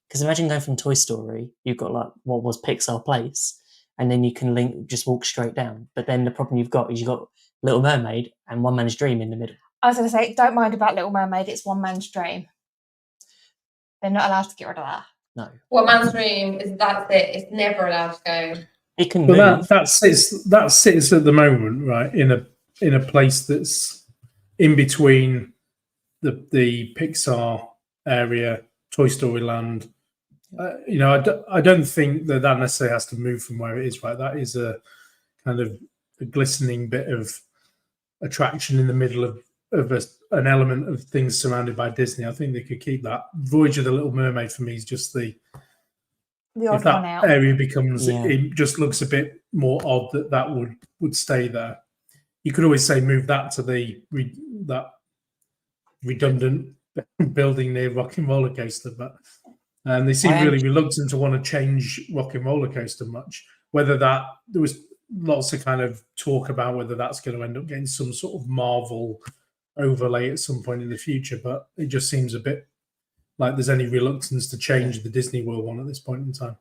Because imagine going from Toy Story, you've got like what was Pixar Place, and then you can just walk straight down. But then the problem you've got is you've got Little Mermaid and One Man's Dream in the middle. I was going to say, don't mind about Little Mermaid. It's One Man's Dream. They're not allowed to get rid of that. No. One Man's Dream that's it. It's never allowed to go. It can move. That sits at the moment, right, in a place that's in between the Pixar area, Toy Story Land. I don't think that necessarily has to move from where it is, right? That is a kind of a glistening bit of attraction in the middle of an element of things surrounded by Disney. I think they could keep that. Voyage of the Little Mermaid for me is just the The odd if that one out. area becomes, Yeah. it just looks a bit more odd that would stay there. You could always say move that to that redundant building near Rock and Roller Coaster, but they seem really reluctant to want to change Rock and Roller Coaster much. Whether there was lots of kind of talk about whether that's going to end up getting some sort of Marvel overlay at some point in the future, but it just seems a bit like there's any reluctance to change the Disney World one at this point in time.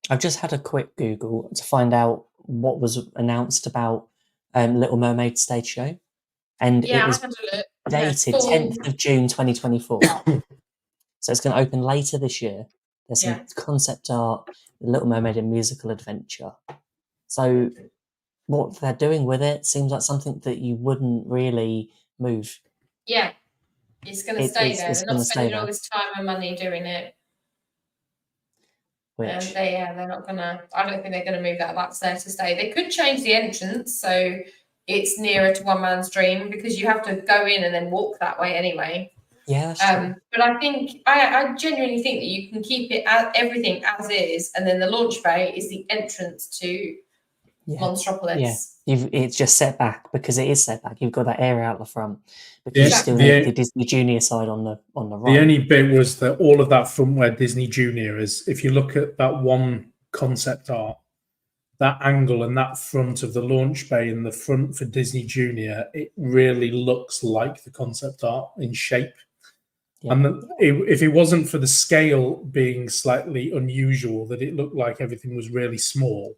I've just had a quick Google to find out what was announced about Little Mermaid stage show, and it was dated 10th of June 2024. So it's going to open later this year. There's some concept art, The Little Mermaid and Musical Adventure. So what they're doing with it seems like something that you wouldn't really move. Yeah, it's going to stay there. They're not spending all this time and money doing it. And they're not going to, I don't think they're going to move that. That's there to stay. They could change the entrance so it's nearer to One Man's Dream, because you have to go in and then walk that way anyway. Yeah, that's true. But I think, I genuinely think that you can keep it everything as is, and then the launch bay is the entrance to Monstropolis. Yeah, it's just set back because it is set back. You've got that area out the front, but you still need the Disney Junior side on the right. The only bit was that all of that front where Disney Junior is, if you look at that one concept art, that angle and that front of the launch bay and the front for Disney Junior, it really looks like the concept art in shape. Yeah. And if it wasn't for the scale being slightly unusual, that it looked like everything was really small.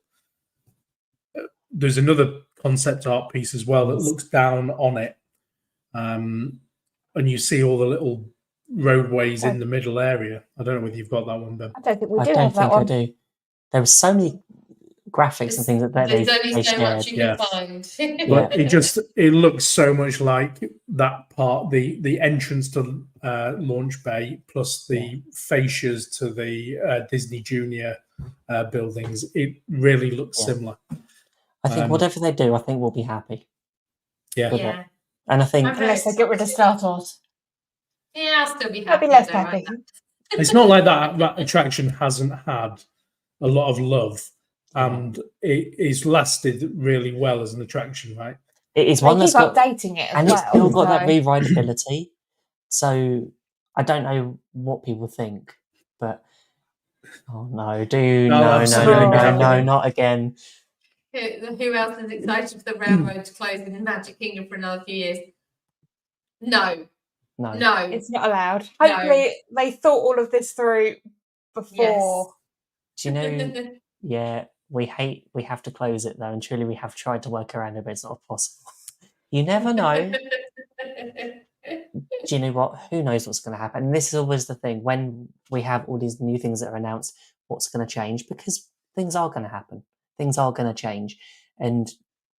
There's another concept art piece as well that looks down on it, and you see all the little roadways in the middle area. I don't know whether you've got that one, Ben. I don't think we do have that one. I do. There were so many graphics and things that there's only so much you can find. But it looks so much like that part, the entrance to launch bay plus the fascias to the Disney Junior buildings. It really looks similar. I think whatever they do, I think we'll be happy. Yeah. And I think unless they get rid of Star Tours. Yeah, I'll still be happy. I'll be less happy. It's not like that attraction hasn't had a lot of love, and it's lasted really well as an attraction, right? It is one that's got updating it, and it's still got that rewritability. So I don't know what people think, but no, not again. Who else is excited for the railroad to close in the Magic Kingdom for another few years? No, it's not allowed. Hopefully, they thought all of this through before. Do you know? Yeah, we have to close it though, and truly we have tried to work around it, but it's not possible. You never know. Do you know what? Who knows what's going to happen? And this is always the thing when we have all these new things that are announced. What's going to change? Because things are going to happen. Things are going to change. And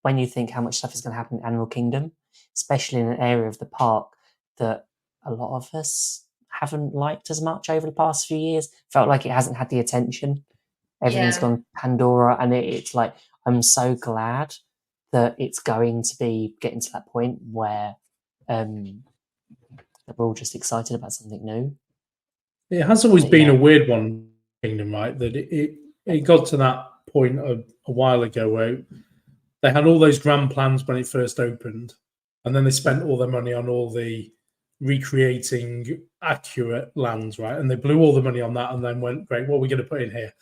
when you think how much stuff is going to happen in Animal Kingdom, especially in an area of the park that a lot of us haven't liked as much over the past few years, felt like it hasn't had the attention. Everything's gone Pandora, and it's like, I'm so glad that it's going to be getting to that point where that we're all just excited about something new. It has always been a weird one, Kingdom, right? That it got to that point a while ago where they had all those grand plans when it first opened, and then they spent all their money on all the recreating accurate lands, right? And they blew all the money on that and then went, great, what are we going to put in here?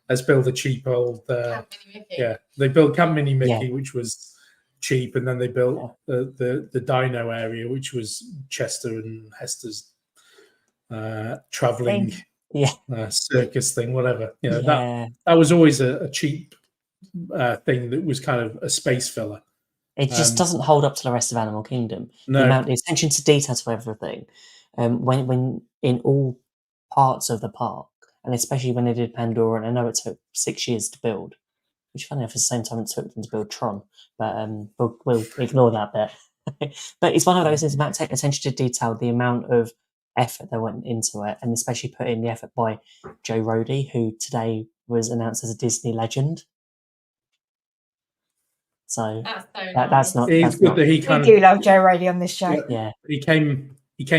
Let's build a cheap old they built Camp Mini Mickey, which was cheap, and then they built the dino area, which was Chester and Hester's traveling circus thing, whatever. That was always a cheap thing that was kind of a space filler. It just doesn't hold up to the rest of Animal Kingdom. No. The amount of attention to detail to everything, when in all parts of the park, and especially when they did Pandora, and I know it took 6 years to build, which funny enough, at the same time it took them to build Tron, but we'll ignore that bit. But it's one of those things about attention to detail, the amount of effort that went into it, and especially put in the effort by Joe Rohde, who today was announced as a Disney legend. So that's not. It's good that he we do love Joe Rohde on this show. Yeah, he came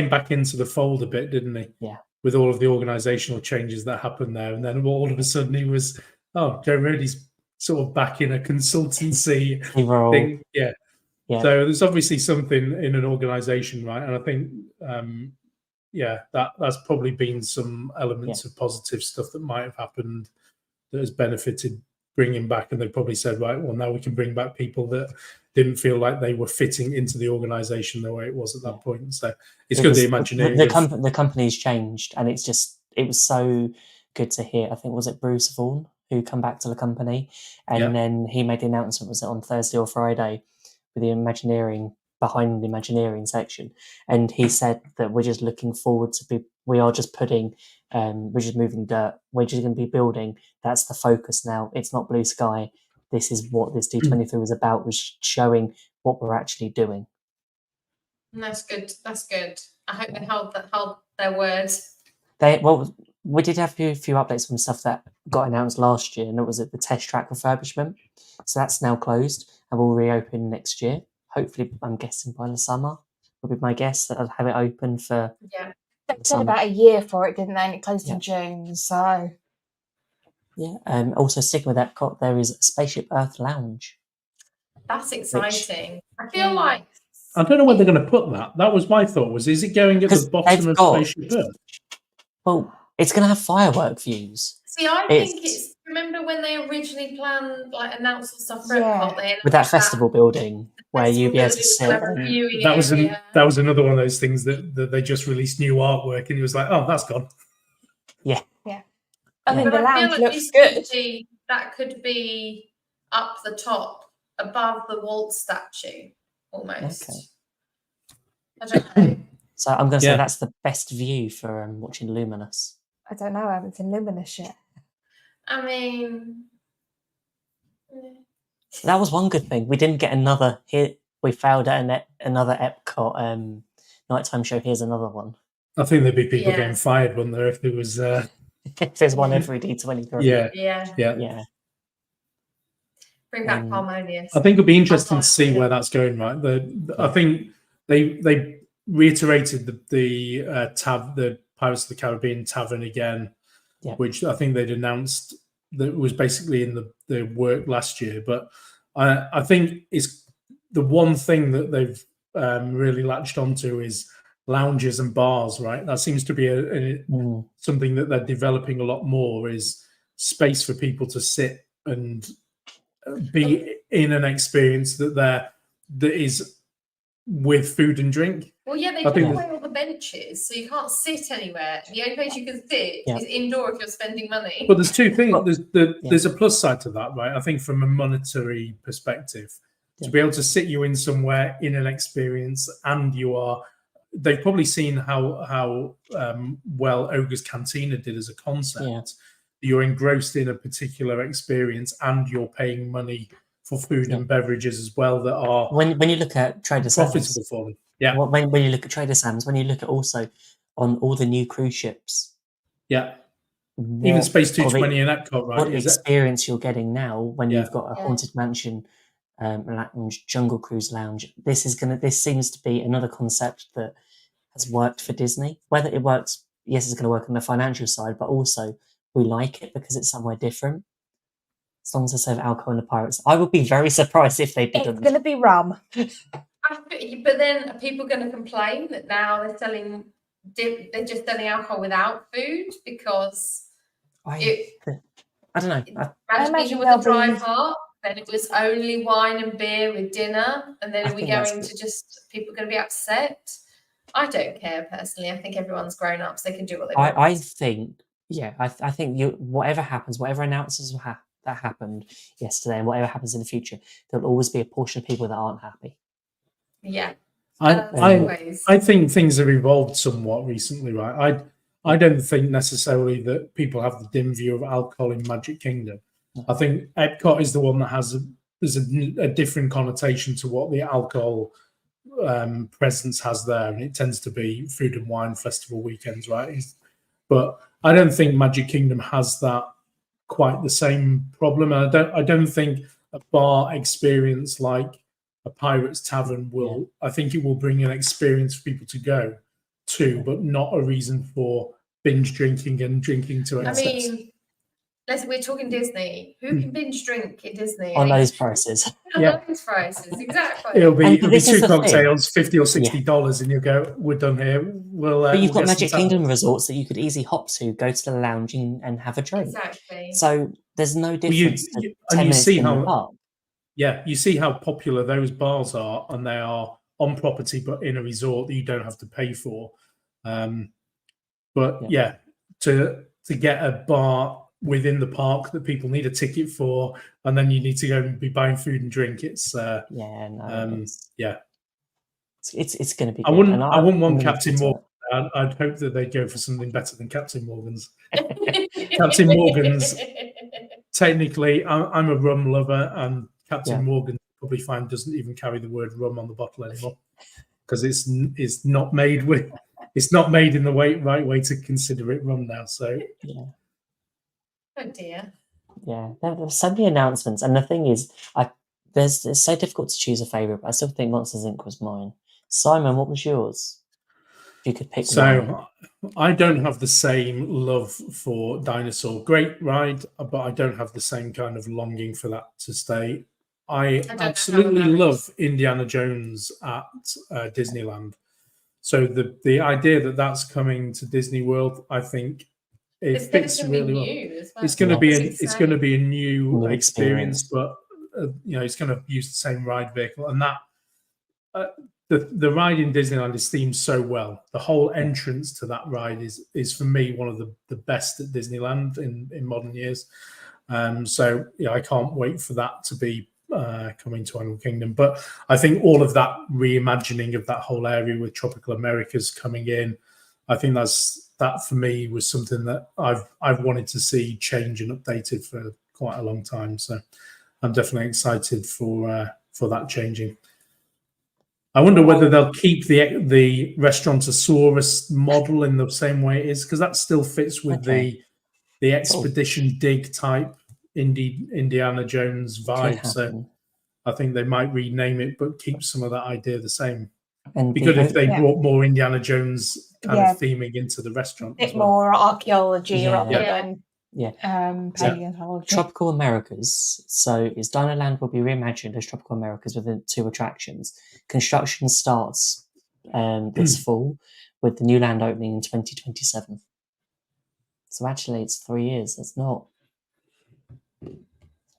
back into the fold a bit, didn't he? Yeah, with all of the organisational changes that happened there, and then all of a sudden he was, oh, Joe Rody's sort of back in a consultancy thing. Yeah. So there's obviously something in an organisation, right? And I think, that's probably been some elements of positive stuff that might have happened that has benefited bringing back. And they probably said, right, well, now we can bring back people that didn't feel like they were fitting into the organisation the way it was at that point. So it's good the imagination. The company's changed, and it was so good to hear. I think, was it Bruce Vaughan who come back to the company, and then he made the announcement, was it on Thursday or Friday, with the Imagineering, behind the Imagineering section, and he said that we're just looking forward to we're just moving dirt, we're just going to be building. That's the focus now. It's not blue sky. This is what this D23 was about, was showing what we're actually doing. And that's good. That's good. I hope they held their words. We did have a few updates from stuff that got announced last year, and it was at the test track refurbishment. So that's now closed and will reopen next year. Hopefully, I'm guessing by the summer would be my guess that I'll have it open for. Yeah, they said about a year for it, didn't they? And it closed in June. So yeah. Also sticking with Epcot, there is Spaceship Earth Lounge. That's exciting. I feel like I don't know where they're going to put that. That was my thought. Is it going at the bottom of Spaceship Earth? Well, it's going to have firework views. See, I think it's. Remember when they originally planned, like, announced stuff for Epcot? With that festival building where you'd be able to sit. That was another one of those things that they just released new artwork, and it was like, oh, that's gone. Yeah. Yeah. I mean, the lounge looks good. That could be up the top, above the Walt statue, almost. Okay. I don't know. So I'm going to say that's the best view for watching Luminous. I don't know. I haven't seen Luminous yet. I mean, that was one good thing. We didn't get another hit. We failed at another Epcot nighttime show. Here's another one. I think there'd be people getting fired, wouldn't there, if there was. If there's one every D23. Yeah. Bring back Harmonious. I think it'll be interesting to see where that's going. Right. I think they reiterated the Pirates of the Caribbean Tavern again. Yeah. Which I think they'd announced that was basically in the work last year. But I think it's the one thing that they've really latched onto is lounges and bars, right? That seems to be something that they're developing a lot more, is space for people to sit and be in an experience that is with food and drink. Well, yeah, they took away all the benches, so you can't sit anywhere. The only place you can sit is indoor if you're spending money. But there's two things. There's a plus side to that, right? I think from a monetary perspective, to be able to sit you in somewhere in an experience, and they've probably seen how well Ogre's Cantina did as a concept. Yeah. You're engrossed in a particular experience, and you're paying money for food and beverages as well that are when you look at Trader Sam's, profitable for them. Yeah. When you look at Trader Sam's, when you look at also on all the new cruise ships. Yeah. Even Space 220 and Epcot, right? What experience you're getting now when you've got a Haunted Mansion lounge, Jungle Cruise lounge. This seems to be another concept that has worked for Disney. Whether it works, yes, it's going to work on the financial side, but also we like it because it's somewhere different. As long as they serve alcohol in the Pirates, I would be very surprised if they didn't. It's going to be rum. But then are people going to complain that now they're just selling alcohol without food because I don't know. I imagine with a dry part, then it was only wine and beer with dinner, and then are we going to just people going to be upset? I don't care personally. I think everyone's grown up, so they can do what they want. I think whatever happens, whatever announcements that happened yesterday, and whatever happens in the future, there'll always be a portion of people that aren't happy. Yeah. I think things have evolved somewhat recently, right? I don't think necessarily that people have the dim view of alcohol in Magic Kingdom. I think Epcot is the one that has a different connotation to what the alcohol presence has there, and it tends to be food and wine festival weekends, right? But I don't think Magic Kingdom has that quite the same problem. And I don't think a bar experience like a Pirates Tavern will. I think it will bring an experience for people to go to, but not a reason for binge drinking and drinking to I excess. mean, we're talking Disney. Who can binge drink at Disney? On those prices. On those prices, exactly. It'll be this is two the thing. cocktails, $50 or $60, and you'll go, we're done here. But you've we'll got get Magic some Kingdom tapas. resorts that you could easily hop to, go to the lounge and have a drink. Exactly. So there's no difference to 10 and you minutes see in how the park. Yeah, you see how popular those bars are, and they are on property, but in a resort that you don't have to pay for. But to get a bar within the park that people need a ticket for, and then you need to go and be buying food and drink, it's it's going to be. I good. wouldn't. And I wouldn't want I'm Captain looking Morgan. I'd hope that they'd go for something better than Captain Morgan's. Captain Morgan's. Technically, I'm a rum lover, and Captain Morgan probably find doesn't even carry the word rum on the bottle anymore because it's not made with. It's not made in the right way to consider it rum now. So oh dear. Yeah, there's so many announcements, and the thing is, it's so difficult to choose a favourite. But I still think Monsters Inc. was mine. Simon, what was yours? If you could pick one. I don't have the same love for Dinosaur. Great ride, but I don't have the same kind of longing for that to stay. I absolutely love Indiana Jones at Disneyland. So the idea that that's coming to Disney World, I think it fits really well. It's going to be a new experience, but it's going to use the same ride vehicle, and that the ride in Disneyland is themed so well. The whole entrance to that ride is for me one of the best at Disneyland in modern years. So I can't wait for that to be coming to Animal Kingdom. But I think all of that reimagining of that whole area with Tropical Americas coming in, I think that for me was something that I've wanted to see change and updated for quite a long time. So I'm definitely excited for that changing. I wonder whether they'll keep the Restaurantosaurus model in the same way it is, because that still fits with the expedition dig type Indiana Jones vibe. So I think they might rename it, but keep some of that idea the same. And be good if they brought more Indiana Jones kind of theming into the restaurant. A bit more archaeology rather than paleontology. Tropical Americas. So Dinoland will be reimagined as Tropical Americas with 2 attractions. Construction starts this fall, with the new land opening in 2027. So actually, it's 3 years. That's not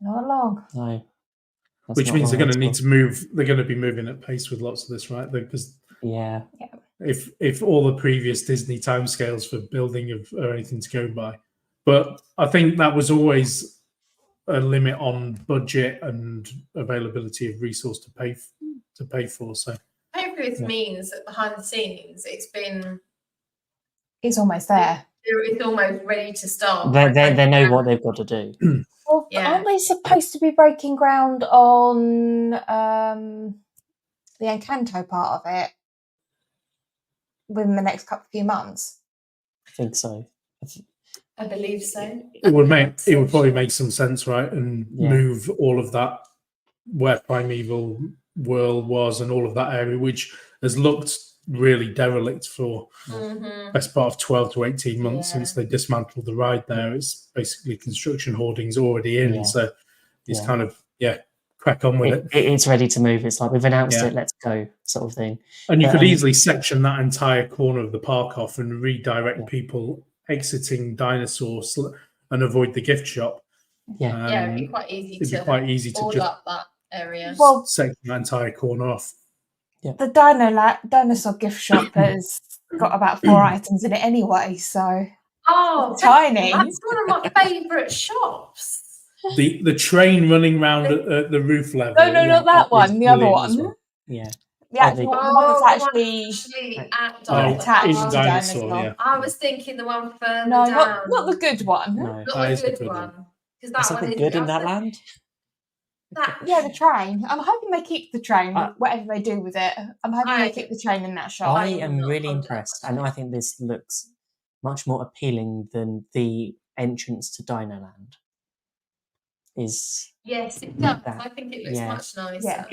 long. No. Which means they're going to need to move. They're going to be moving at pace with lots of this, right? Because if all the previous Disney timescales for building are anything to go by, but I think that was always a limit on budget and availability of resource to pay for. So hopefully this means that behind the scenes it's almost there. It's almost ready to start. They know what they've got to do. Well, aren't they supposed to be breaking ground on the Encanto part of it within the next few months? I think so. I believe so. It would probably make some sense, right? And move all of that where Primeval World was and all of that area, which has looked really derelict for best part of 12 to 18 months since they dismantled the ride there. It's basically construction hoardings already in, so it's kind of crack on with it. It's ready to move. It's like we've announced it, let's go, sort of thing. And you could easily section that entire corner of the park off and redirect people exiting Dinosaurs and avoid the gift shop. It'd be quite easy to just up that area. Well, section that entire corner off. Yeah. The dinosaur gift shop has got about 4 items in it anyway, so it's tiny. That's one of my favourite shops. The train running round at the roof level. No, not that one. The other one. Well. Yeah. The actual one that's actually at attached to Dinosaur. I was thinking the one further down. Not the good one. No, not the good one. Because that one is good in that land. The train. I'm hoping they keep the train, whatever they do with it. I'm hoping they keep the train in that shop. I am really impressed, and I think this looks much more appealing than the entrance to Dinoland. Yes, it does. I think it looks much nicer.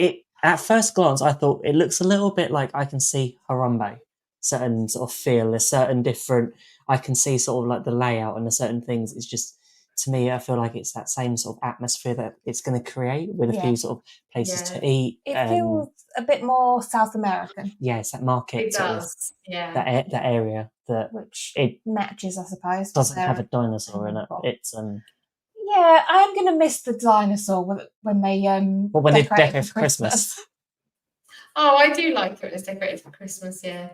At first glance, I thought it looks a little bit like I can see Harambe certain sort of feel, a certain different. I can see sort of like the layout and the certain things. It's just, to me, I feel like it's that same sort of atmosphere that it's going to create with a few sort of places to eat. It feels a bit more South American. Yeah, it's that market. It does. Yeah. That area that which it matches, I suppose. doesn't have a dinosaur in it. It's Yeah, I am going to miss the dinosaur when they when they decorate for Christmas. Oh, I do like it when it's decorated for Christmas. Yeah.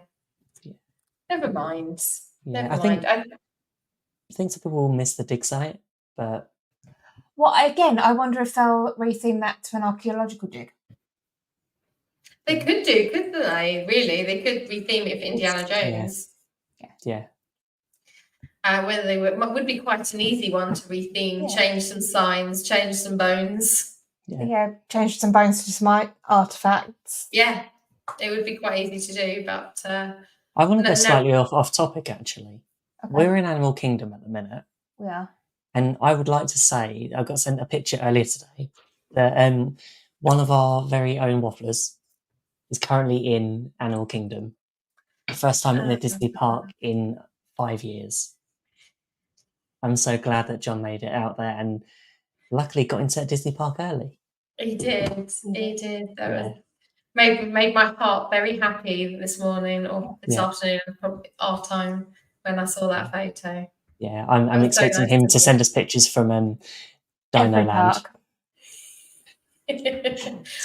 Never mind. Yeah, Never mind. I think some people will miss the dig site, but I wonder if they'll retheme that to an archaeological dig. They could do, couldn't they? Really, they could retheme it for Indiana Jones. Yeah. Whether they would be quite an easy one to retheme, change some signs, change some bones. Yeah, change some bones to some artifacts. Yeah, it would be quite easy to do, but I want to go slightly off topic actually. Okay. We're in Animal Kingdom at the minute. We are. And I would like to say, I got sent a picture earlier today that one of our very own wafflers is currently in Animal Kingdom. The first time in a Disney park in 5 years. I'm so glad that John made it out there and luckily got into a Disney park early. He did. He did. That made my heart very happy this morning or this afternoon, probably our time when I saw that photo. Yeah, I'm expecting him to send us pictures from Dino Land.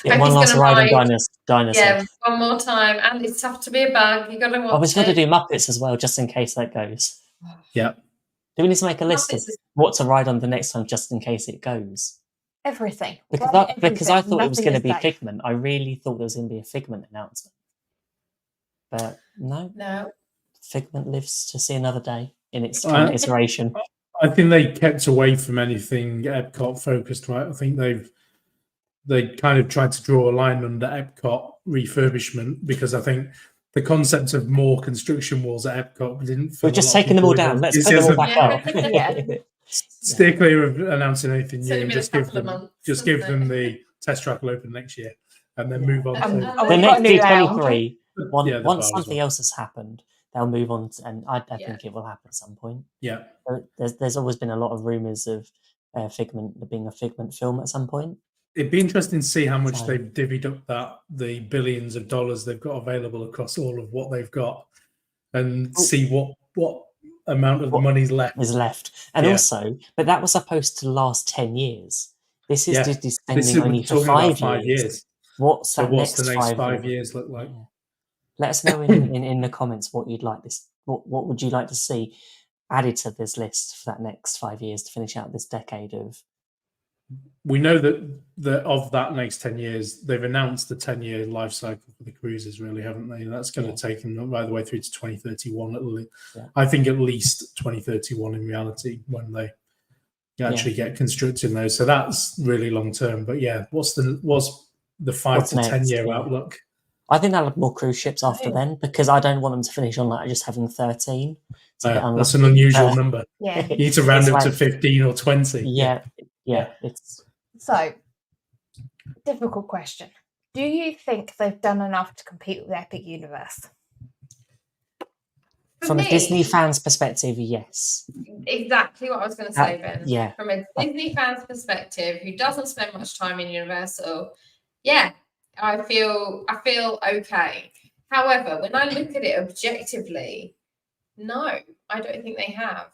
One last ride on Dinosaur. Yeah, one more time. And it's tough to be a bug. You got to watch I was going to do Muppets as well, just in case that goes. Yeah. Do we need to make a list of what to ride on the next time, just in case it goes? Everything. Because I thought it was going to be Figment. I really thought there was going to be a Figment announcement. But no. Figment lives to see another day in its current iteration. I think they kept away from anything Epcot focused, right? I think they kind of tried to draw a line under Epcot refurbishment because I think the concept of more construction walls at Epcot didn't. We're just taking them all down. Let's put them all back up. Steer clear of announcing anything new and just give them the test track will open next year and then move on. The next D23, once something else has happened, they'll move on, and I think it will happen at some point. Yeah, there's always been a lot of rumours of Figment being a Figment film at some point. It'd be interesting to see how much they've divvied up the billions of dollars they've got available across all of what they've got, and see what amount of the money's left. And also, but that was supposed to last 10 years. This is Disney spending only for 5 years. What's the next 5 years look like? Yeah. Let us know in the comments what you'd like what would you like to see added to this list for that next 5 years to finish out this decade of. We know that of that next 10 years, they've announced the 10-year life cycle for the cruises, really, haven't they? That's going to take them right the way through to 2031. I think at least 2031 in reality when they actually get constructing those. So that's really long term. But what's the 5 to 10 year outlook? I think they'll have more cruise ships after then because I don't want them to finish on just having 13. That's an unusual number. You need to round up to 15 or 20. Yeah, it's so difficult question. Do you think they've done enough to compete with the Epic Universe? From a Disney fan's perspective, yes. Exactly what I was going to say, Ben. Yeah. From a Disney fan's perspective, who doesn't spend much time in Universal, I feel okay. However, when I look at it objectively, no, I don't think they have.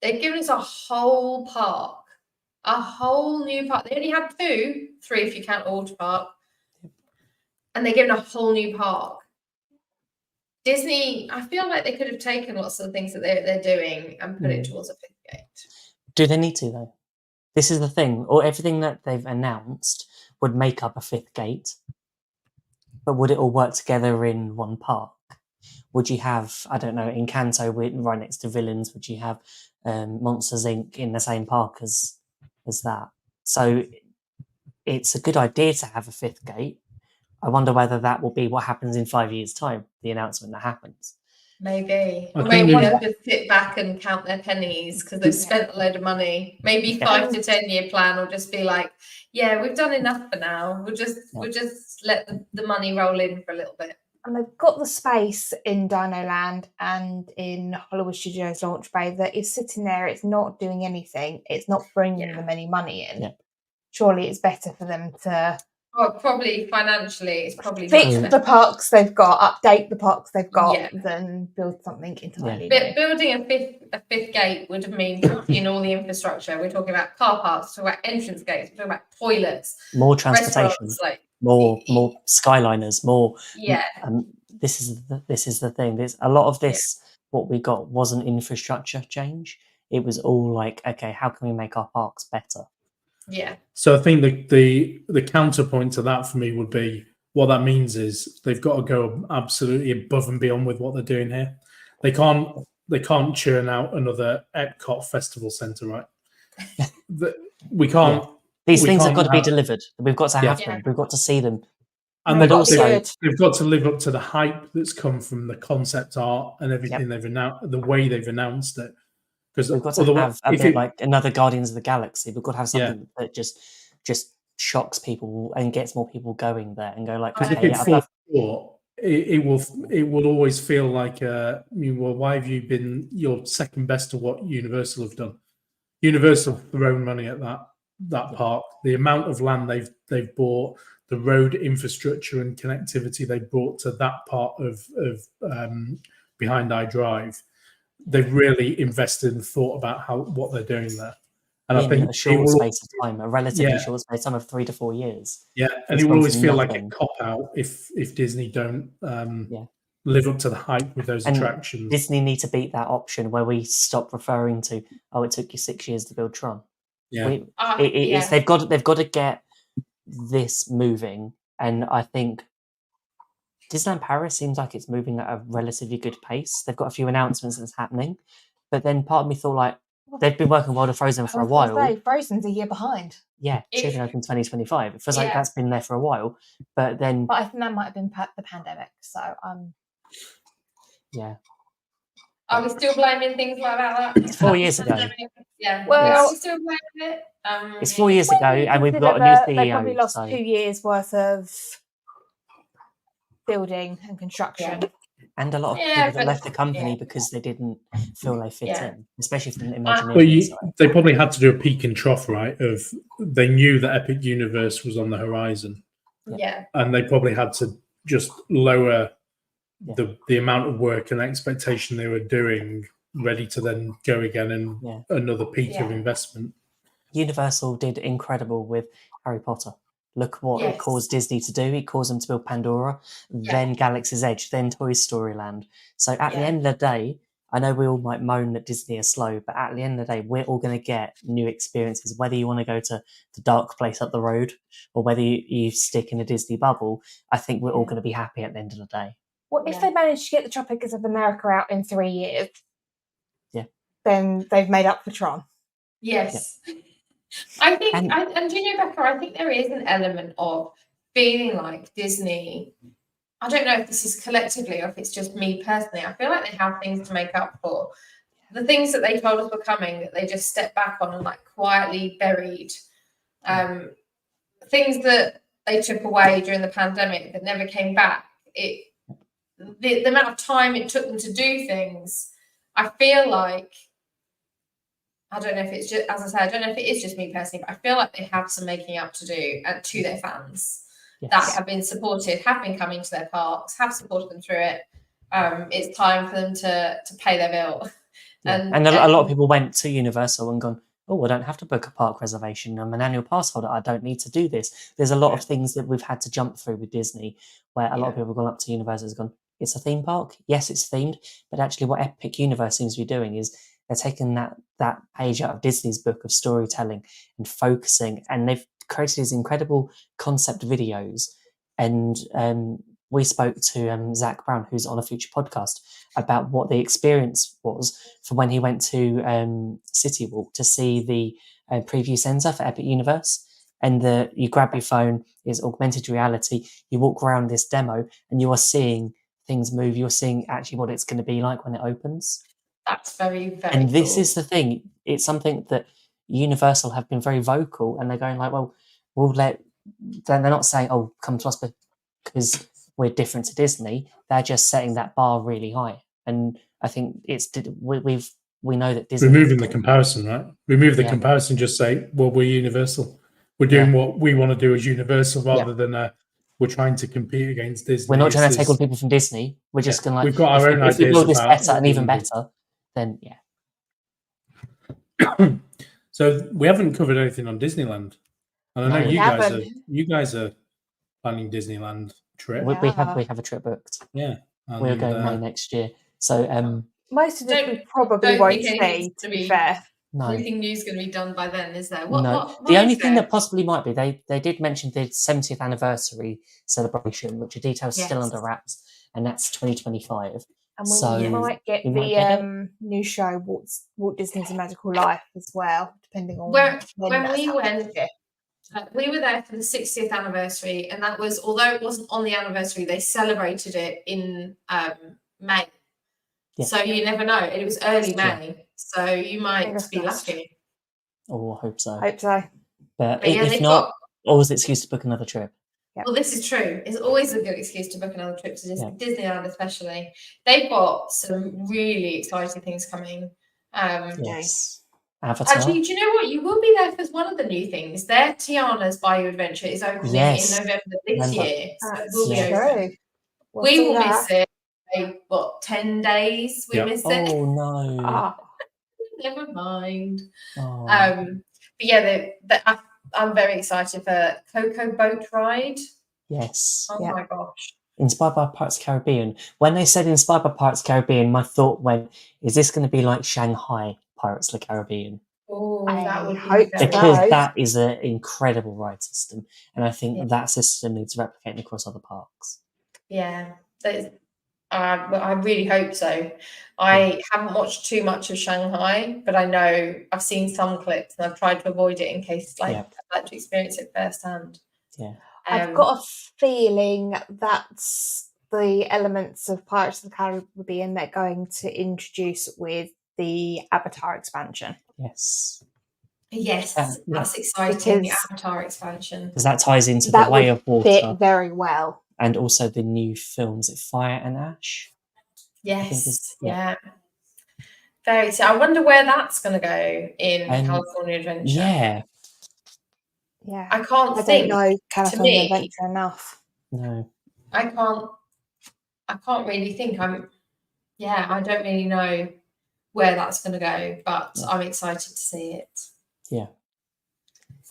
They've given us a whole park. A whole new park. They only had 3 if you count Alder Park. And they're given a whole new park. Disney, I feel like they could have taken lots of the things that they're doing and put it towards a 5th gate. Do they need to, though? This is the thing. Or everything that they've announced would make up a 5th gate. But would it all work together in one park? Would you have, I don't know, Encanto right next to Villains? Would you have Monsters, Inc. in the same park as that? So it's a good idea to have a 5th gate. I wonder whether that will be what happens in 5 years' time, the announcement that happens. Maybe. Or maybe they'll just sit back and count their pennies because they've spent a load of money. Maybe 5 to 10 year plan will just be like, we've done enough for now. We'll just let the money roll in for a little bit. And they've got the space in Dino Land and in Hollywood Studios Launch Bay that is sitting there. It's not doing anything. It's not bringing them any money in. Yeah. Surely it's better for them to probably financially, it's probably fix much the better. parks they've got, update the parks they've got, than build something entirely But new. building a fifth gate would have mean putting in all the infrastructure. We're talking about car parks, we're talking about entrance gates, we're talking about toilets, more transportation, restaurants, like more skyliners, more. yeah. This is the thing. There's a lot of this. What we got wasn't infrastructure change. It was all like, okay, how can we make our parks better? Yeah. So I think the counterpoint to that for me would be, what that means is they've got to go absolutely above and beyond with what they're doing here. They can't churn out another Epcot Festival Centre, right? We can't. These things have got to be delivered. We've got to have them. We've got to see them. And but also they've got to live up to the hype that's come from the concept art and everything they've announced, the way they've announced it. Because we've got to have a bit like another Guardians of the Galaxy. We've got to have something that just shocks people and gets more people going there and go like, because if it falls short, it will always feel like, well, why have you been your second best to what Universal have done? Universal have thrown money at that park. The amount of land they've bought, the road infrastructure and connectivity they brought to that part of Behind Eye Drive, they've really invested and thought about what they're doing there. And I think a short space of time, a relatively short space of time of 3 to 4 years. Yeah, and it will always feel like a cop out if Disney don't live up to the hype with those attractions. Disney need to beat that option where we stop referring to, oh, it took you 6 years to build Tron. Yeah, they've got to get this moving, and I think Disneyland Paris seems like it's moving at a relatively good pace. They've got a few announcements that's happening, but then part of me thought like they've been working World of Frozen for a while. Frozen's a year behind. Yeah, should open 2025. It feels like that's been there for a while, but I think that might have been the pandemic. So yeah. Are we still blaming things like that? It's 4 years ago. Yeah. Well, are we still blaming it? It's 4 years ago, and we've got a new CEO. They probably lost 2 years worth of building and construction. And a lot of people that left the company because they didn't feel they fit in, especially from the Imagineering side. They probably had to do a peak and trough, right? They knew that Epic Universe was on the horizon. Yeah. And they probably had to just lower the amount of work and expectation they were doing, ready to then go again and another peak of investment. Universal did incredible with Harry Potter. Look what it caused Disney to do. It caused them to build Pandora, then Galaxy's Edge, then Toy Story Land. So at the end of the day, I know we all might moan that Disney are slow, but at the end of the day, we're all going to get new experiences. Whether you want to go to the dark place up the road or whether you stick in a Disney bubble, I think we're all going to be happy at the end of the day. Well, if they manage to get the Tropics of America out in 3 years, then they've made up for Tron. Yes. Yeah. I think, and you know, Becca, I think there is an element of feeling like Disney, I don't know if this is collectively or if it's just me personally, I feel like they have things to make up for. The things that they told us were coming, that they just stepped back on and like quietly buried. Things that they took away during the pandemic that never came back. The amount of time it took them to do things, I feel like, I don't know if it's just, as I said, I don't know if it is just me personally, but I feel like they have some making up to do to their fans that have been supported, have been coming to their parks, have supported them through it. It's time for them to pay their bill. And a lot of people went to Universal and gone, oh, I don't have to book a park reservation. I'm an annual pass holder. I don't need to do this. There's a lot of things that we've had to jump through with Disney where a lot of people have gone up to Universal and gone, it's a theme park. Yes, it's themed. But actually what Epic Universe seems to be doing is they're taking that page out of Disney's book of storytelling and focusing, and they've created these incredible concept videos. And we spoke to Zach Brown, who's on a future podcast, about what the experience was for when he went to City Walk to see the preview centre for Epic Universe. And you grab your phone, it's augmented reality. You walk around this demo and you are seeing things move. You're seeing actually what it's going to be like when it opens. That's very, very And this cool. is the thing. It's something that Universal have been very vocal, and they're going like, well, we'll let... They're not saying, oh, come to us because we're different to Disney. They're just setting that bar really high, and I think we know that Disney removing the comparison, right? Remove the comparison. Just say, well, we're Universal. We're doing what we want to do as Universal, rather than we're trying to compete against Disney. We're not trying to take on people from Disney. We're just going to we've got our own ideas. If we build this about better and even better, then So we haven't covered anything on Disneyland, and I know you guys are planning Disneyland trip. We have a trip booked. Yeah, we're going May next year. So most of it we probably won't see. To be fair, no. Everything new's going to be done by then, is there? What the only thing that possibly might be, they did mention the 70th anniversary celebration, which are details still under wraps, and that's 2025. And we might get the new show, Walt Disney's A Magical Life, as well, depending on when we went. We were there for the 60th anniversary, and that was, although it wasn't on the anniversary, they celebrated it in May. Yeah. So you never know. It was early May, so you might be lucky. Oh, I hope so. But if not, always an excuse to book another trip. Yep. Well, this is true. It's always a good excuse to book another trip to Disneyland, especially. They've got some really exciting things coming. Yes. Avatar. Actually, do you know what? You will be there for one of the new things. Their Tiana's Bayou Adventure is opening in November this year. So we'll be open. We will miss it. 10 days we miss it. Oh no. Never mind. But yeah, I'm very excited for Coco Boat Ride. Yes. Oh my gosh. Inspired by Pirates of the Caribbean. When they said inspired by Pirates of the Caribbean, my thought went, is this going to be like Shanghai Pirates of the Caribbean? Oh, that would be because that is an incredible ride system, and I think that system needs replicating across other parks. Yeah, I really hope so. I haven't watched too much of Shanghai, but I know I've seen some clips, and I've tried to avoid it in case I'd like to experience it firsthand. Yeah, I've got a feeling that's the elements of Pirates of the Caribbean they're going to introduce with the Avatar expansion. Yes, that's exciting. The Avatar expansion, because that ties into the Way of Water fit very well, and also the new films, Fire and Ash. Yes, very. So I wonder where that's going to go in California Adventure. Yeah. I can't. I don't know California Adventure enough. No, I can't really think. I don't really know where that's going to go, but I'm excited to see it. Yeah.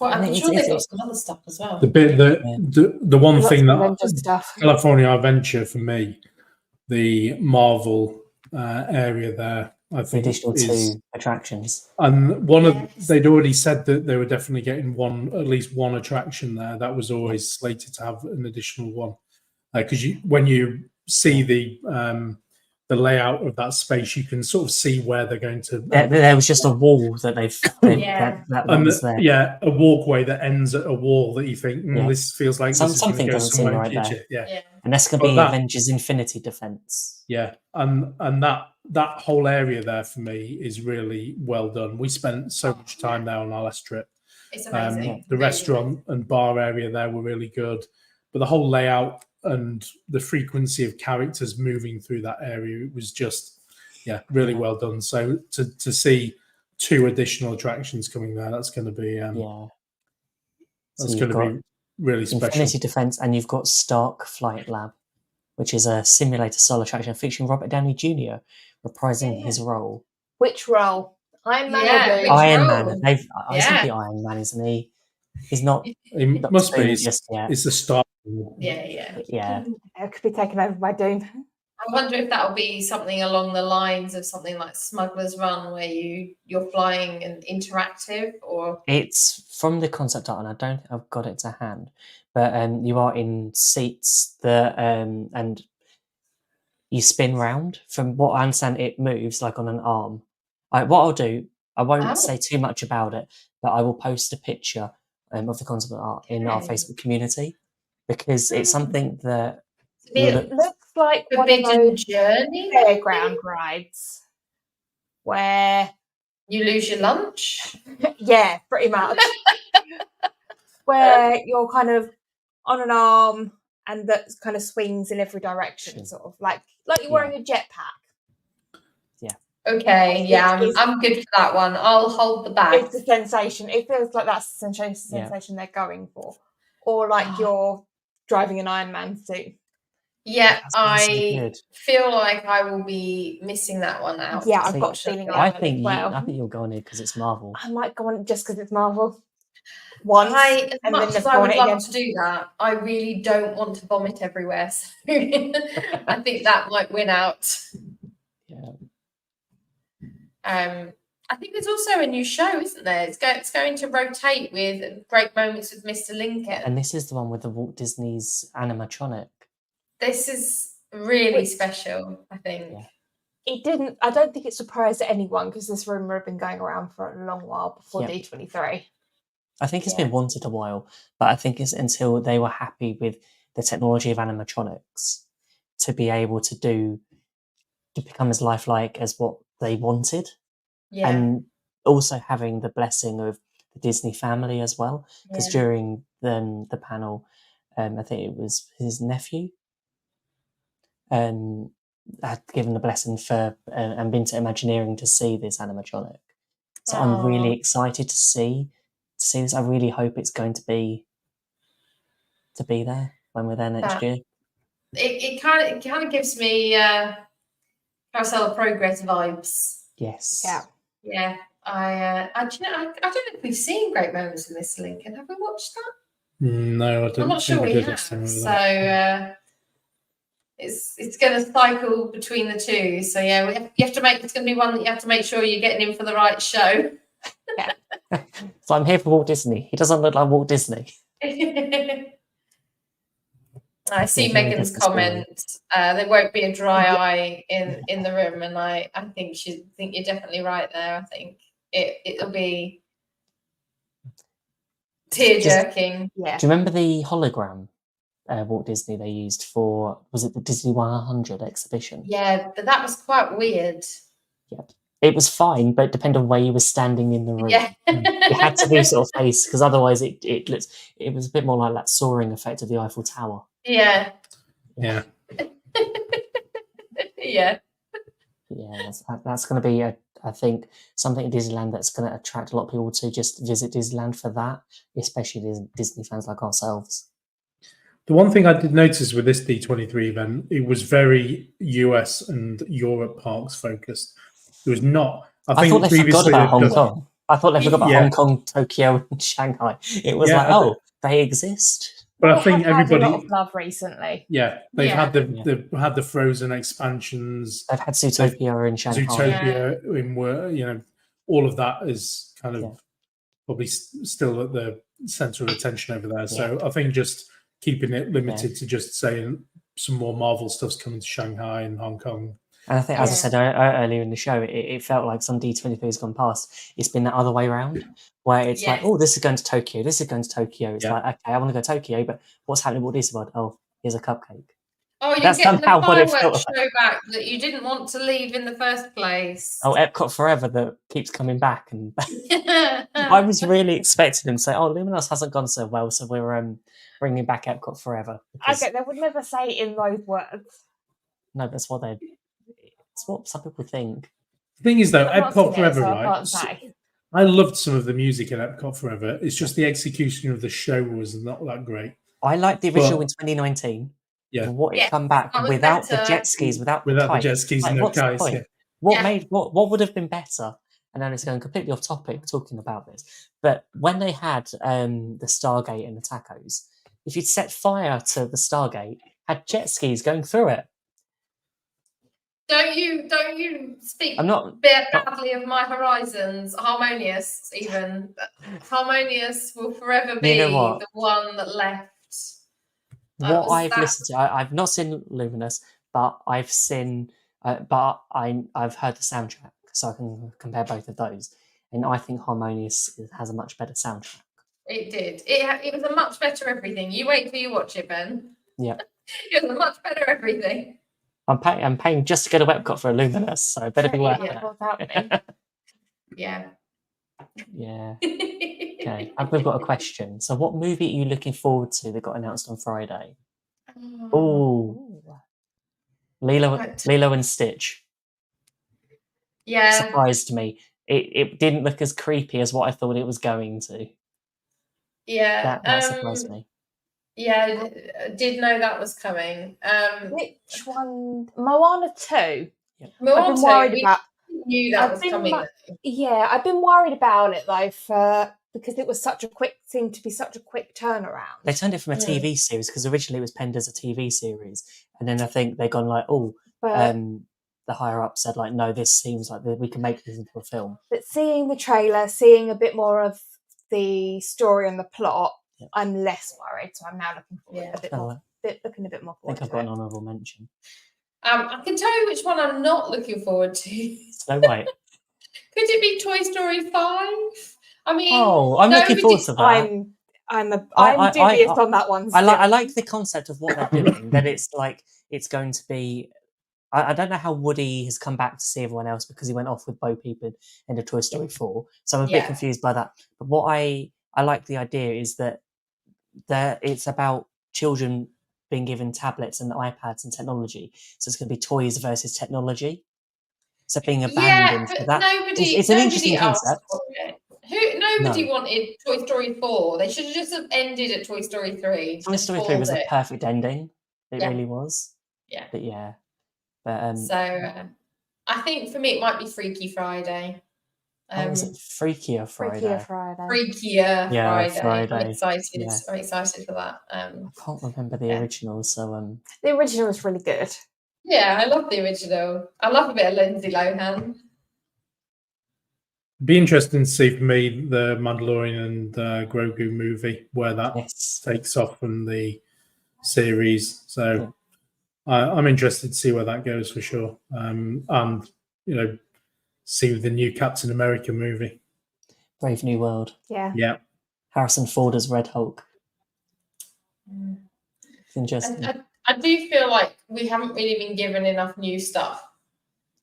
Well, I'm sure they've got some other stuff as well. The one thing that California Adventure for me, the Marvel area there, I think additional 2 attractions. And they'd already said that they were definitely getting at least one attraction there. That was always slated to have an additional one, because when you see the layout of that space, you can sort of see where they're going to. There was just a wall that that was there. Yeah, a walkway that ends at a wall that you think this feels like something doesn't seem right there. Yeah, and that's going to be Avengers Infinity Defense. Yeah, and that whole area there for me is really well done. We spent so much time there on our last trip. It's amazing. The restaurant and bar area there were really good, but the whole layout and the frequency of characters moving through that area, it was just really well done. So to see 2 additional attractions coming there, that's going to be that's going to be really special. Infinity Defense, and you've got Stark Flight Lab, which is a simulator style attraction featuring Robert Downey Jr. reprising his role. Which role? Iron Man. Iron Man. He's not the Iron Man, isn't he? He's not. He must be. Just yet. It's the Star. Yeah. It could be taken over by Doom. I wonder if that will be something along the lines of something like Smuggler's Run, where you're flying and interactive, or it's from the concept art, and I don't think I've got it to hand, but you are in seats that and you spin round. From what I understand, it moves like on an arm. What I'll do, I won't say too much about it, but I will post a picture of the concept art in our Facebook community, because it's something that it looks like one of those fairground rides where you lose your lunch. Yeah, pretty much. Where you're kind of on an arm and that kind of swings in every direction, Sure. sort of like you're wearing a jetpack. Okay, yeah, I'm good for that one. I'll hold the bag. It's the sensation. It feels like that's the sensation they're going for. Or like you're driving an Iron Man suit. Yeah, I feel like I will be missing that one out. Yeah, I've got a feeling I think you'll go on it because it's Marvel. I might go on it just because it's Marvel. Once, as and much then as I would love to do that, I really don't want to vomit everywhere. So I think that might win out. Yeah. I think there's also a new show, isn't there? It's going to rotate with Great Moments with Mr. Lincoln. And this is the one with the Walt Disney's animatronic. This is really special, I think. Yeah. I don't think it surprised anyone because this rumour had been going around for a long while before D23. I think it's been wanted a while, but I think it's until they were happy with the technology of animatronics to be able to become as lifelike as what they wanted. Yeah. And also having the blessing of the Disney family as well. Because during the panel, I think it was his nephew, had given the blessing for and been to Imagineering to see this animatronic. So I'm really excited to see this. I really hope it's going to be there when we're there next year. It kind of gives me Carousel of Progress vibes. Yes. Yeah. Yeah. I don't know if we've seen Great Moments in this, Lincoln. Have we watched that? No, I don't. I'm not sure we have. So it's going to cycle between the two. So yeah, you have to make. It's going to be one that you have to make sure you're getting in for the right show. So I'm here for Walt Disney. He doesn't look like Walt Disney. I see Megan's comment. There won't be a dry eye in the room, and I think you're definitely right there. I think it'll be tear jerking. Yeah. Do you remember the hologram Walt Disney they used for, was it the Disney 100 exhibition? Yeah, but that was quite weird. Yeah. It was fine, but it depended on where you were standing in the room. Yeah. You had to be sort of face, because otherwise it was a bit more like that soaring effect of the Eiffel Tower. Yeah. Yeah. Yeah. Yeah, that's going to be, I think, something in Disneyland that's going to attract a lot of people to just visit Disneyland for that, especially Disney fans like ourselves. The one thing I did notice with this D23 event, it was very US and Europe parks focused. It was not. I think thought they forgot about Hong Kong. I thought they forgot about Hong Kong, Tokyo, and Shanghai. It was they exist. But I think everybody had a lot of love recently. Yeah, they've had the Frozen expansions. They've had Zootopia in Shanghai. Zootopia in all of that is kind of probably still at the centre of attention over there. So I think just keeping it limited to just saying some more Marvel stuff's coming to Shanghai and Hong Kong. And I think, as I said earlier in the show, it felt like some D23 has gone past. It's been the other way around, where it's like, oh, this is going to Tokyo, this is going to Tokyo. It's like, okay, I want to go to Tokyo, but what's happening with this one? Oh, here's a cupcake. Oh, you're getting the fireworks show back that you didn't want to leave in the first place. Oh, Epcot Forever that keeps coming back. And I was really expecting them to say, oh, Luminous hasn't gone so well, so we're bringing back Epcot Forever. Okay, they would never say it in those words. No, that's what it's what some people think. The thing is, though, Epcot Forever, so right? I loved some of the music in Epcot Forever. It's just the execution of the show was not that great. I liked the original in 2019. Yeah. What it come back without the jet skis, without the jet skis and the kites. Yeah. What would have been better? And then it's going completely off topic talking about this. But when they had the Stargate and the tacos, if you'd set fire to the Stargate, had jet skis going through it. Don't you speak badly of My Horizons, Harmonious even. Harmonious will forever be the one that left. I've listened to, I've not seen Luminous, but I've seen, I've heard the soundtrack, so I can compare both of those. And I think Harmonious has a much better soundtrack. It did. It was a much better everything. You wait till you watch it, Ben. Yeah. It was a much better everything. I'm paying just to go to Epcot for a Luminous, so it better be worth it. Yeah. Yeah. Okay. We've got a question. So what movie are you looking forward to that got announced on Friday? Oh, Lilo and Stitch Yeah. surprised me. It didn't look as creepy as what I thought it was going to. Yeah. That surprised me. Yeah, I did know that was coming. Which one? Moana 2. Moana I've been worried 2, we about. knew that was coming. Yeah, I've been worried about it though because it was seemed to be such a quick turnaround. They turned it from a TV series because originally it was penned as a TV series, and then I think they've gone like, the higher up said like, no, this seems like we can make this into a film. But seeing the trailer, seeing a bit more of the story and the plot, I'm less worried. So I'm now looking forward a bit more. Looking a bit more forward. I think I've got an honourable mention. I can tell you which one I'm not looking forward to. Snow White. Could it be Toy Story 5? I mean, I'm looking forward to that. I'm dubious on that one. I like the concept of what they're doing. That it's like it's going to be. I don't know how Woody has come back to see everyone else because he went off with Bo Peep in the Toy Story 4. So I'm a bit confused by that. But what I like the idea is that it's about children being given tablets and iPads and technology. So it's going to be toys versus technology. So being abandoned for that. It's an interesting concept. Nobody wanted Toy Story 4. They should have just ended at Toy Story 3. Toy Story 3 was a perfect ending. It really was. Yeah. But yeah. But, so I think for me it might be Freaky Friday. Was it Freakier Friday? Freakier Friday. Friday. I'm excited. Yeah. I'm excited for that. I can't remember the original, so the original was really good. Yeah, I love the original. I love a bit of Lindsay Lohan. Be interesting to see for me the Mandalorian and Grogu movie where that takes off from the series. So I'm interested to see where that goes for sure. And see the new Captain America movie, Brave New World. Yeah. Harrison Ford as Red Hulk. It's interesting. I do feel like we haven't really been given enough new stuff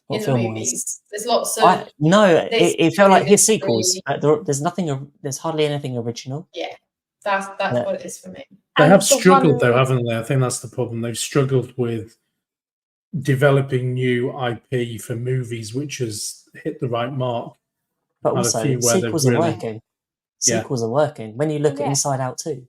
in the movies. There's lots of it felt like his sequels. There's hardly anything original. Yeah, that's what it is for me. They have struggled though, haven't they? I think that's the problem. They've struggled with developing new IP for movies, which has hit the right mark. But also, sequels are working. Sequels are working. When you look at Inside Out 2,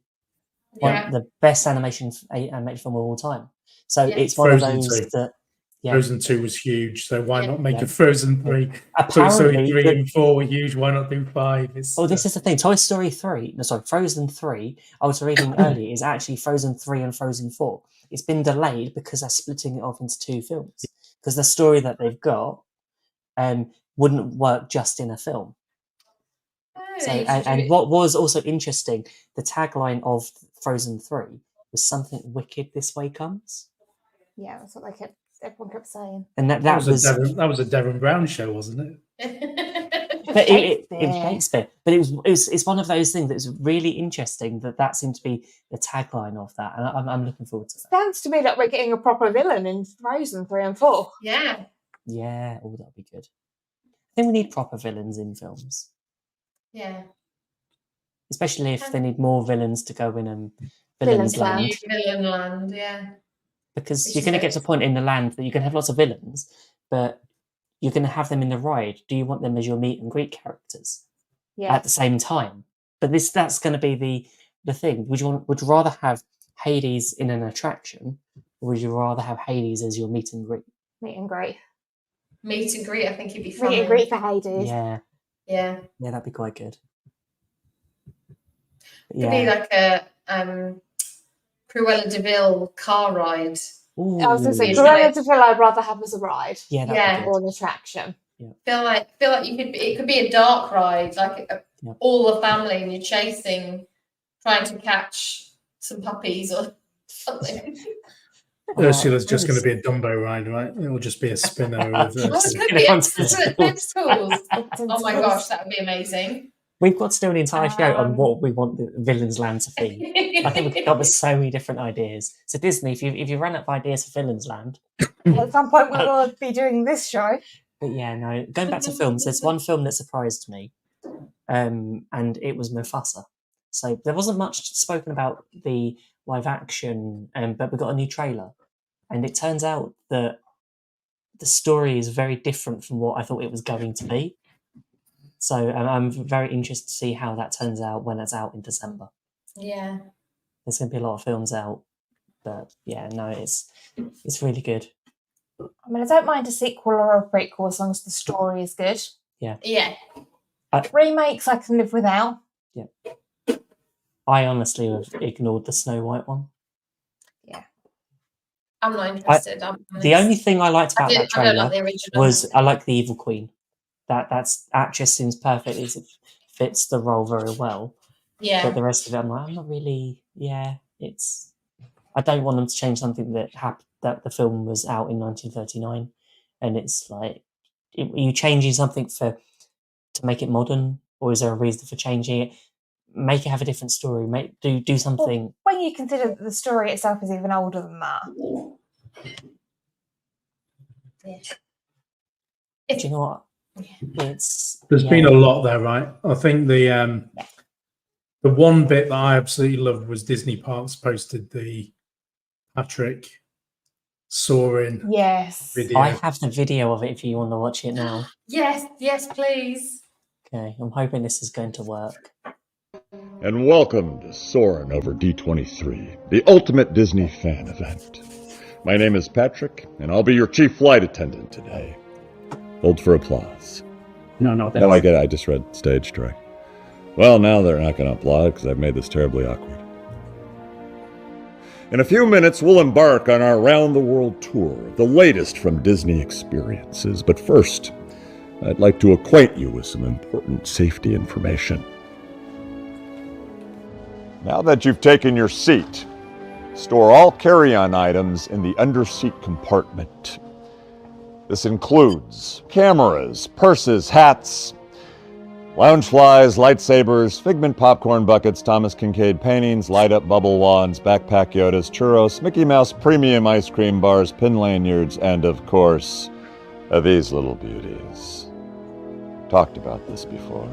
the best animated film of all time. So it's one of those that. Yeah. Frozen 2 was huge, so why not make a Frozen 3? Toy Story 3 and 4 were huge, why not do 5? This is the thing. Frozen 3, I was reading earlier, is actually Frozen 3 and Frozen 4. It's been delayed because they're splitting it off into 2 films. Because the story that they've got wouldn't work just in a film. So, and what was also interesting, the tagline of Frozen 3 was something wicked this way comes. Yeah, that's what everyone kept saying. And that was a Derren Brown show, wasn't it? But it Shakespeare. But it's one of those things that's really interesting that seemed to be the tagline of that, and I'm looking forward to that. Sounds to me like we're getting a proper villain in Frozen 3 and 4. Yeah. Yeah, that'd be good. I think we need proper villains in films. Yeah. Especially if they need more villains to go in Villain's Land. Villain Land, yeah. Because you're going to get to a point in the land that you can have lots of villains, but you're going to have them in the ride. Do you want them as your meet and greet characters at the same time? But that's going to be the thing. Would you rather have Hades in an attraction, or would you rather have Hades as your meet and greet? Meet and greet. Meet and greet, I think it'd be fun. Meet and greet for Hades. Yeah. Yeah, that'd be quite good. It'd be like a Cruella de Vil car ride. Ooh. I was going to say, Cruella de Vil I'd rather have as a ride. Yeah. Or an attraction. Yeah. Feel like it could be a dark ride, like all the family, and you're trying to catch some puppies or something. Ursula's just going to be a Dumbo ride, right? It will just be a spinner. Oh my gosh, that would be amazing. We've got to do an entire show on what we want the Villain's Land to be. I think we could come up with so many different ideas. So Disney, if you run up ideas for Villain's Land, at some point we will be doing this show. But yeah, no. Going back to films, there's one film that surprised me, and it was Mufasa. So there wasn't much spoken about the live action, but we got a new trailer, and it turns out that the story is very different from what I thought it was going to be. So I'm very interested to see how that turns out when it's out in December. Yeah. There's going to be a lot of films out, but yeah, no, it's really good. I mean, I don't mind a sequel or a prequel as long as the story is good. Yeah. Remakes I can live without. Yeah. I honestly have ignored the Snow White one. Yeah. I'm not interested. The only thing I liked about that I don't trailer like the original. was I like the Evil Queen. That actress seems perfect. It fits the role very well. Yeah. But the rest of it, I'm like, I'm not really. Yeah, it's. I don't want them to change something that the film was out in 1939, and it's like, are you changing something to make it modern, or is there a reason for changing it? Make it have a different story. Do something. Well, when you consider that the story itself is even older than that. Yeah. Do you know what? There's been a lot there, right? I think the one bit that I absolutely loved was Disney Parks posted the Patrick soaring video. I have the video of it if you want to watch it now. Yes, please. Okay, I'm hoping this is going to work. And welcome to Soarin' over D23, the ultimate Disney fan event. My name is Patrick, and I'll be your chief flight attendant today. Hold for applause. No, I just read stage direct. Well, now they're not going to applaud because I've made this terribly awkward. In a few minutes, we'll embark on our round-the-world tour, the latest from Disney experiences. But first, I'd like to acquaint you with some important safety information. Now that you've taken your seat, store all carry-on items in the under-seat compartment. This includes cameras, purses, hats, lounge flies, lightsabers, Figment popcorn buckets, Thomas Kincaid paintings, light-up bubble wands, backpack Yodas, churros, Mickey Mouse premium ice cream bars, pin lanyards, and of course, these little beauties. Talked about this before.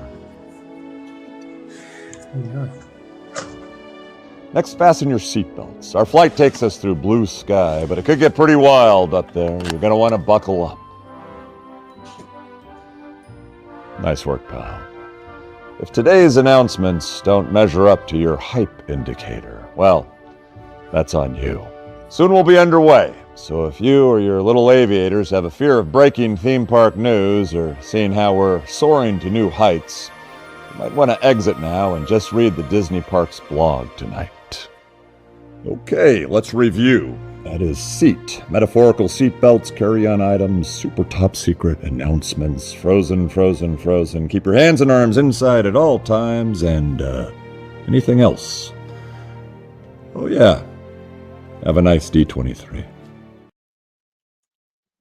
Yeah. Next, fasten your seatbelts. Our flight takes us through blue sky, but it could get pretty wild up there. You're going to want to buckle up. Nice work, pal. If today's announcements don't measure up to your hype indicator, well, that's on you. Soon we'll be underway, so if you or your little aviators have a fear of breaking theme park news or seeing how we're soaring to new heights, you might want to exit now and just read the Disney Parks blog tonight. Okay, let's review. That is seat, metaphorical seat belts, carry-on items, super top secret announcements, frozen. Keep your hands and arms inside at all times, and anything else. Oh yeah, have a nice D23.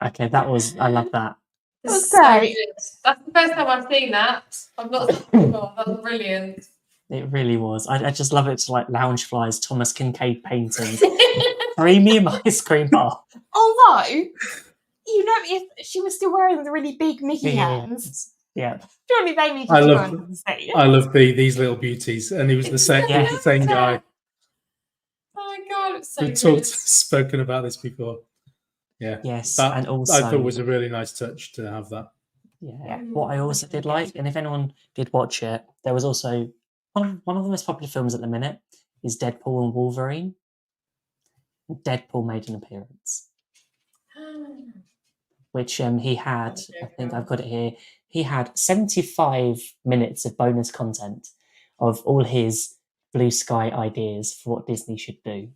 Okay, I love that. That's great. That's the first time I've seen that. I've not seen it before. That's brilliant. It really was. I just love it. It's like lounge flies, Thomas Kincaid paintings, premium ice cream bar. Although, you know, if she was still wearing the really big Mickey hands, yeah, surely they need to be under the seat. I love these little beauties, and he was the same guy. Oh my god, it's so We've good. spoken about this before. Yeah. Yes, that, and also I thought it was a really nice touch to have that. Yeah. What I also did like, and if anyone did watch it, there was also one of the most popular films at the minute is Deadpool and Wolverine. Deadpool made an appearance, which he had. I think I've got it here. He had 75 minutes of bonus content of all his blue sky ideas for what Disney should do.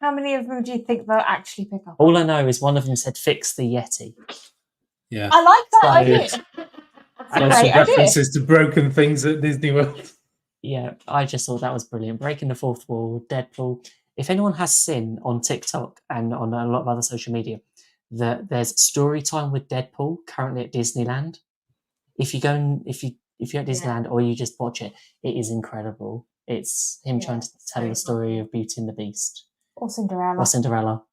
How many of them do you think they'll actually pick up? All I know is one of them said, "Fix the Yeti." Yeah, I like that idea. There's some references to broken things at Disney World. Yeah, I just thought that was brilliant. Breaking the fourth wall, Deadpool. If anyone has seen on TikTok and on a lot of other social media that there's story time with Deadpool currently at Disneyland. If you go and if you're at Disneyland or you just watch it, it is incredible. It's him trying to tell the story of Beauty and the Beast. Or Cinderella.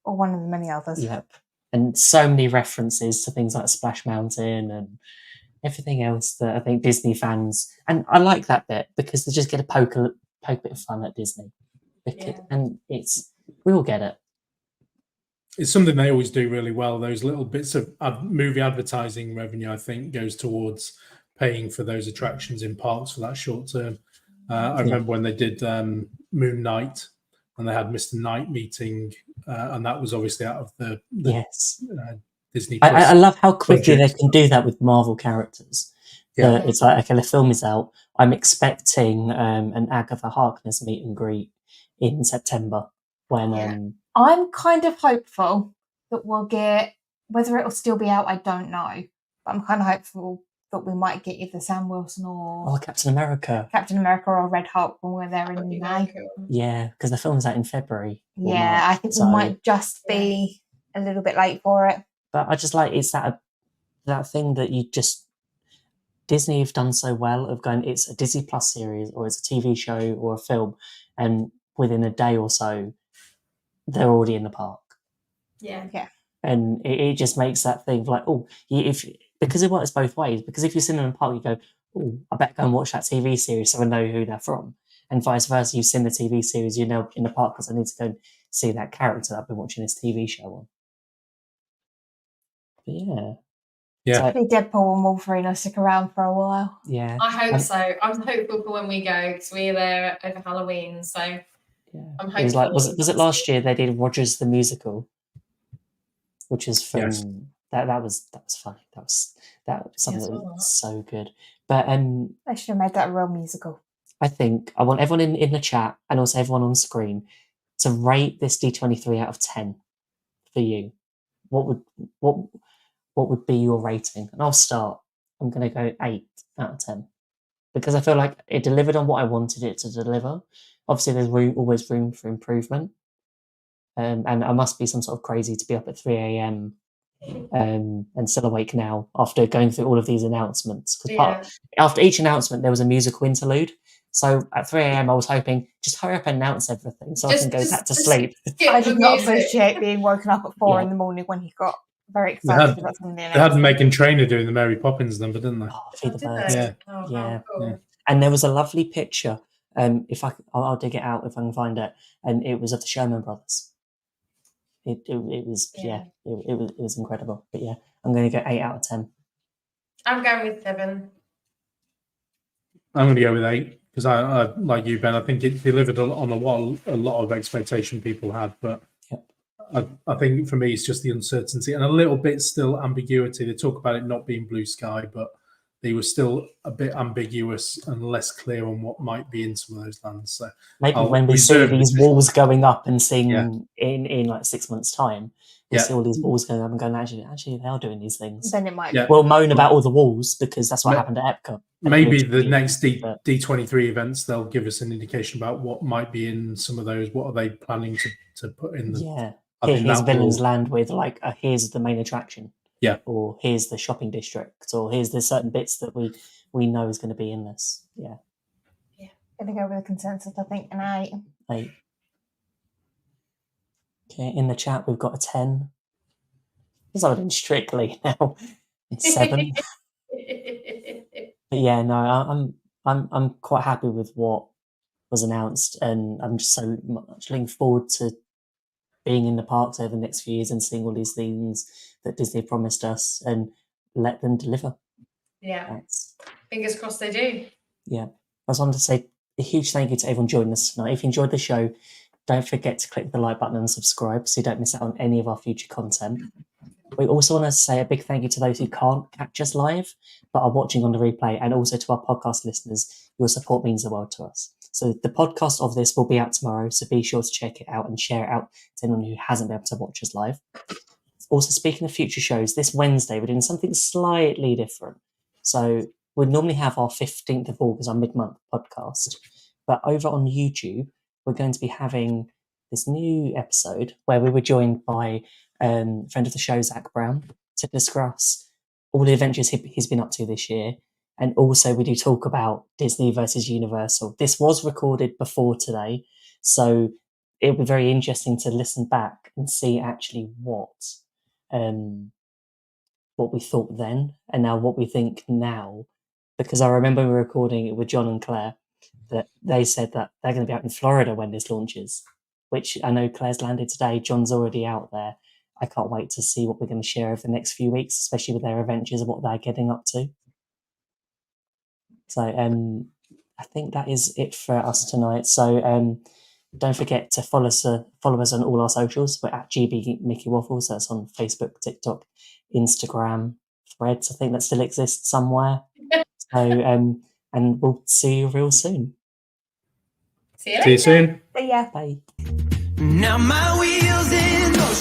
Or one of the many others. Yep. And so many references to things like Splash Mountain and everything else that I think Disney fans, and I like that bit because they just get a poke a bit of fun at Disney And we all get it. It's something they always do really well. Those little bits of movie advertising revenue, I think, goes towards paying for those attractions in parks for that short term. I remember when they did Moon Knight, and they had Mr. Knight meeting, and that was obviously out of the Disney Plus. I love how quickly budget. they can do that with Marvel characters. It's like, okay, the film is out. I'm expecting an Agatha Harkness meet and greet in September. When I'm kind of hopeful that we'll get, whether it'll still be out, I don't know. But I'm kind of hopeful that we might get either Sam Wilson or Captain America or Red Hulk when we're there in May. Yeah, because the film's out in February. Yeah, I think we might just be a little bit late for it. But I just like, it's that thing that Disney have done so well of going, it's a Disney Plus series or it's a TV show or a film, and within a day or so, they're already in the park. Yeah. And it just makes that thing like, because it works both ways. Because if you're sitting in the park, you go, oh, I better go and watch that TV series so I know who they're from. And vice versa, you've seen the TV series, you're now in the park because I need to go and see that character that I've been watching this TV show on. But yeah. Hopefully Deadpool and Wolverine will stick around for a while. Yeah. I hope so. I'm hopeful for when we go, because we're there over Halloween, so I'm hopeful. It was like, was it last year they did Rogers the Musical? Which is from that was funny. That was something that was so good. But they should have made that a real musical. I think I want everyone in the chat and also everyone on screen to rate this D23 out of 10 for you. What would be your rating? And I'll start. I'm going to go 8 out of 10 because I feel like it delivered on what I wanted it to deliver. Obviously, there's always room for improvement. And I must be some sort of crazy to be up at 3 a.m. And still awake now after going through all of these announcements. After each announcement, there was a musical interlude. So at 3 a.m, I was hoping, just hurry up and announce everything so I can go back to sleep. I did not appreciate being woken up at 4 in the morning when he got very excited about something. They had Meghan Trainor doing the Mary Poppins number, didn't they? Feed the birds. Yeah. Cool. And there was a lovely picture. I'll dig it out if I can find it. And it was of the Sherman Brothers. It was incredible. But I'm going to go 8 out of 10. I'm going with 7. I'm going to go with 8 because I like you, Ben. I think it delivered on a lot of expectation people had, but I think for me it's just the uncertainty and a little bit still ambiguity. They talk about it not being blue sky, but they were still a bit ambiguous and less clear on what might be in some of those lands. So maybe when we see these walls going up and seeing in like 6 months' time, we'll see all these walls going up and going, actually they are doing these things. Then it might. We'll moan about all the walls because that's what happened at Epcot. Maybe the next D23 events, they'll give us an indication about what might be in some of those. What are they planning to put in them? Here's Villains Land with like, here's the main attraction. Yeah. Or here's the shopping district, or here's the certain bits that we know is going to be in this. Yeah. Gonna go with a consensus, I think, an 8. 8. Okay, in the chat we've got a 10. It's not in Strictly now. It's 7. But I'm quite happy with what was announced, and I'm just so much looking forward to being in the parks over the next few years and seeing all these things that Disney promised us and let them deliver. Yeah. Fingers crossed they do. Yeah. I just wanted to say a huge thank you to everyone joining us tonight. If you enjoyed the show, don't forget to click the like button and subscribe so you don't miss out on any of our future content. We also want to say a big thank you to those who can't catch us live but are watching on the replay, and also to our podcast listeners. Your support means the world to us. So the podcast of this will be out tomorrow, so be sure to check it out and share it out to anyone who hasn't been able to watch us live. Also, speaking of future shows, this Wednesday we're doing something slightly different. So we'd normally have our 15th of August, our mid-month podcast. But over on YouTube, we're going to be having this new episode where we were joined by friend of the show, Zach Brown, to discuss all the adventures he's been up to this year. And also we do talk about Disney versus Universal. This was recorded before today, so it'll be very interesting to listen back and see actually what we thought then and now what we think now. Because I remember we were recording it with John and Claire that they said that they're going to be out in Florida when this launches, which I know Claire's landed today. John's already out there. I can't wait to see what we're going to share over the next few weeks, especially with their adventures and what they're getting up to. So I think that is it for us tonight. So don't forget to follow us on all our socials. We're at GB Mickey Waffle. So that's on Facebook, TikTok, Instagram, Threads. I think that still exists somewhere. So and we'll see you real soon. See you later. See you soon. See ya. Bye. Now my wheels in motion.